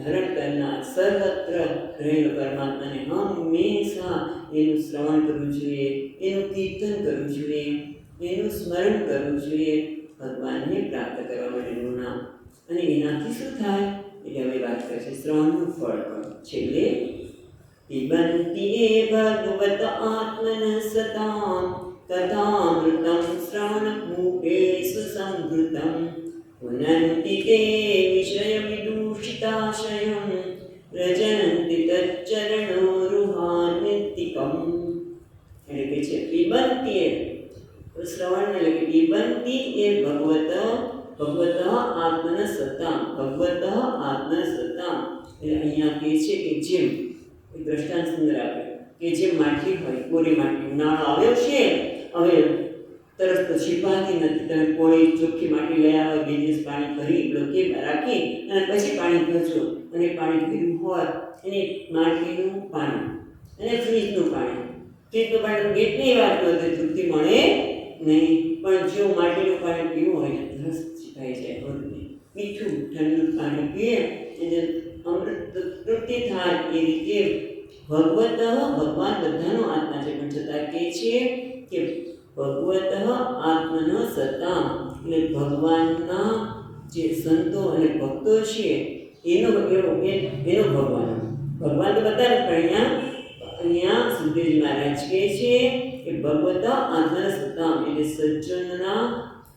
હરણ કરનાર, સર્વત્ર રહેલો પરમાત્માને હંમેશા એનું શ્રવણ કરવું જોઈએ, એનું કીર્તન કરવું જોઈએ, એનું સ્મરણ કરવું જોઈએ, ભગવાનને પ્રાપ્ત કરવા માટેનું નામ. અને એનાથી શું થાય? એટલે હવે વાત કરશે શ્રવણનું ફળ પણ. છેલ્લે પિબંતિ ભગવત આત્મનસતામ કથામૃતમ શ્રવણભૂતેષુ સંભૃતમ પુનન્તિ તે વિષય વિદૂષિતાશયમ રજનંતિ તચ્ચરણોરુહાનિતિકમ. એટલે કે છે પિબંતિ શ્રવણ એટલે કે પિબંતિ એ ભગવત આત્મનસતામ, ભગવત આત્મનસતામ. એટલે અહીંયા કહે છે કે જેમ દ્રષ્ટાંત સુંદર આપે કે જેમ માટલી હોય, કોરી માટલી, ઉનાળો આવ્યો છે, હવે તરસ તો છીપાતી નથી. તમે કોઈ ચોખ્ખી માટલી લઈ આવો, 2 દિવસ પાણી ભરી ડોકે રાખી અને પછી પાણી ભરજો. અને પાણી પીવું હોય એને માટલીનું પાણી અને ફ્રીજનું પાણી. ફ્રીજનું પાણી ગેટ નહીં વાળતું હોય તો તૃપ્તિ મળે નહીં. પણ જો માટલીનું પાણી પીવું હોય રસ છીપાઈ જાય. મીઠું ઠંડુ પાણી પીએ એટલે અમૃત તૃપ્તિ થાય. એ રીતે ભગવાન બધાનો આત્મા છે, પણ છતાં કહે છે કે ભગવત આત્મન સતામ, એટલે ભગવાનના જે સંતો અને ભક્તો છે એનો ભગવાન. ભગવાન તો બતાવે, પણ અહીંયા સુખદેવજી મહારાજ કહે છે કે ભગવત આત્મન સતામ એટલે સજ્જનના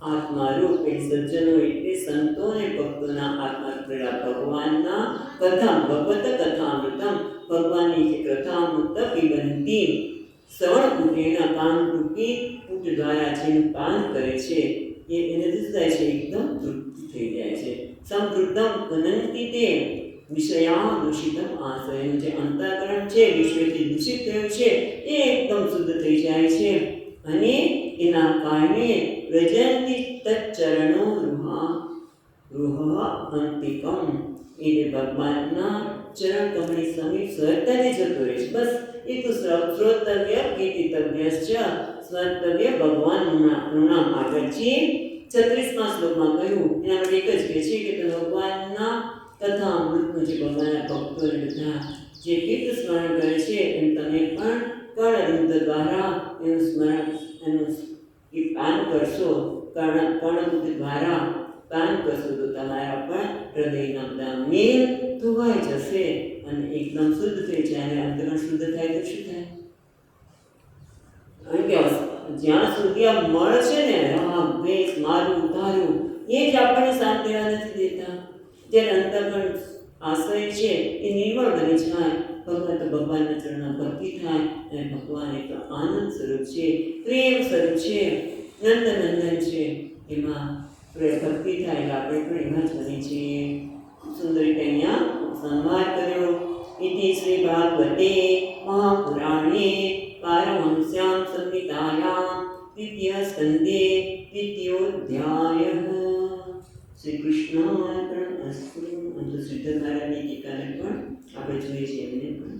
આત્મારૂપ, એટલે સજ્જનો એટલે સંતો અને ભક્તોના આત્મારૂપ ભગવાનના કથા, ભગવત કથામૃતમ, ભગવાનની જે કથામૃત પીબંતી, શ્રવણ પુત્રેના કાન રૂપી પુટ દ્વારા જેનું પાન કરે છે એને શું થાય છે? એકદમ તૃપ્તિ થઈ જાય છે. સંતૃપ્તમ ગનંતી તે વિષયા દૂષિતમ આશ્રયનું જે અંતઃકરણ છે વિષયથી દૂષિત થયું છે એ એકદમ શુદ્ધ થઈ જાય છે અને એના કારણે વ્રજંતી તચ્ચરણો રૂહ અંતિકમ, એટલે ભગવાનના ચરણ કમળની સમીપ સરળતાથી જતો રહે છે. બસ એ તો શ્રોતવ્ય કીર્તિતવ્યશ્ચ સ્મર્તવ્ય ભગવાનનું નામ આગળ છે 36મા શ્લોકમાં કહ્યું. એના માટે એક જ કહે છે કે ભગવાનના તથા અમૃતનું જે ભગવાનના ભક્તો બધા જે કીર્ત સ્મરણ કરે છે એમ તમે પણ કર્ણરુદ્ધ દ્વારા એનું સ્મરણ એનું પાન કરશો. કર્ણરુદ્ધ દ્વારા પાન કરશો તો તમારા પણ હૃદયના બધા મેલ ધોવાઈ જશે અને એકદમ શુદ્ધ થઈ જાય. અને અંતરણ શુદ્ધ થાય તો શું થાય? કારણ કે જ્યાં સુધી આ મળ છે ને, રાગ દ્વેષ મારું તારું, એ જ આપણને શાંત રહેવા નથી દેતા. જ્યારે અંતઃકરણ આશ્રય છે એ નિર્મળ બની જાય. ભગવાનના ચરણમાં ભક્તિ થાય અને ભગવાન એક આનંદ સ્વરૂપ છે, પ્રેમ સ્વરૂપ છે, નંદનંદન છે, એમાં ભક્તિ થાય એટલે આપણે પણ એમાં જ બની છીએ. સુંદર રીતે અહીંયા સંવાદ કર્યો. ઇતિ શ્રી ભાગવતે મહાપુરાણે પારમહંસ્યામ સંહિતાયામ દ્વિતીય સ્કંદે દ્વિતીયોધ્યાયઃ. શ્રી કૃષ્ણાર્પણમસ્તુ. અંતો શ્રીધર મહારાજની ટીકાને પણ આપણે જોઈએ છીએ એમને પણ.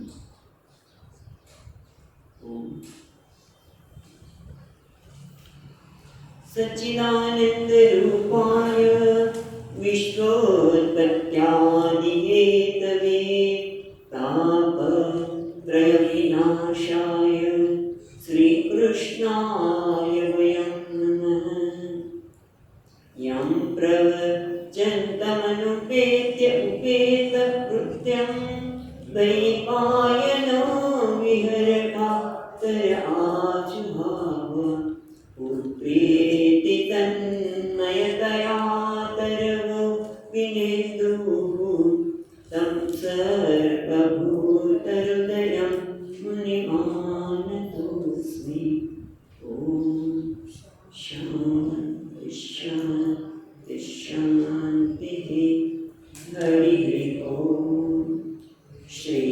સચ્ચિદાનંદ રૂપાય વિશ્વોત્પત્યાદિ હેતવે તાપત્રય વિનાશાય શ્રી કૃષ્ણાય વયં નમઃ. યં પ્રવચन्तમનુપેત્ય ઉપેત કૃત્યં દ્વૈપાયનો વિહરકાતર આજુહાવ. પુત્રેતિ તન્મયતયાતરવો વિનેદુઃ तं सर्वभूतहृदयं मुनिमानतोऽस्मि. ॐ शान्ति शान्ति शान्तिः. हरिः ॐ. श्री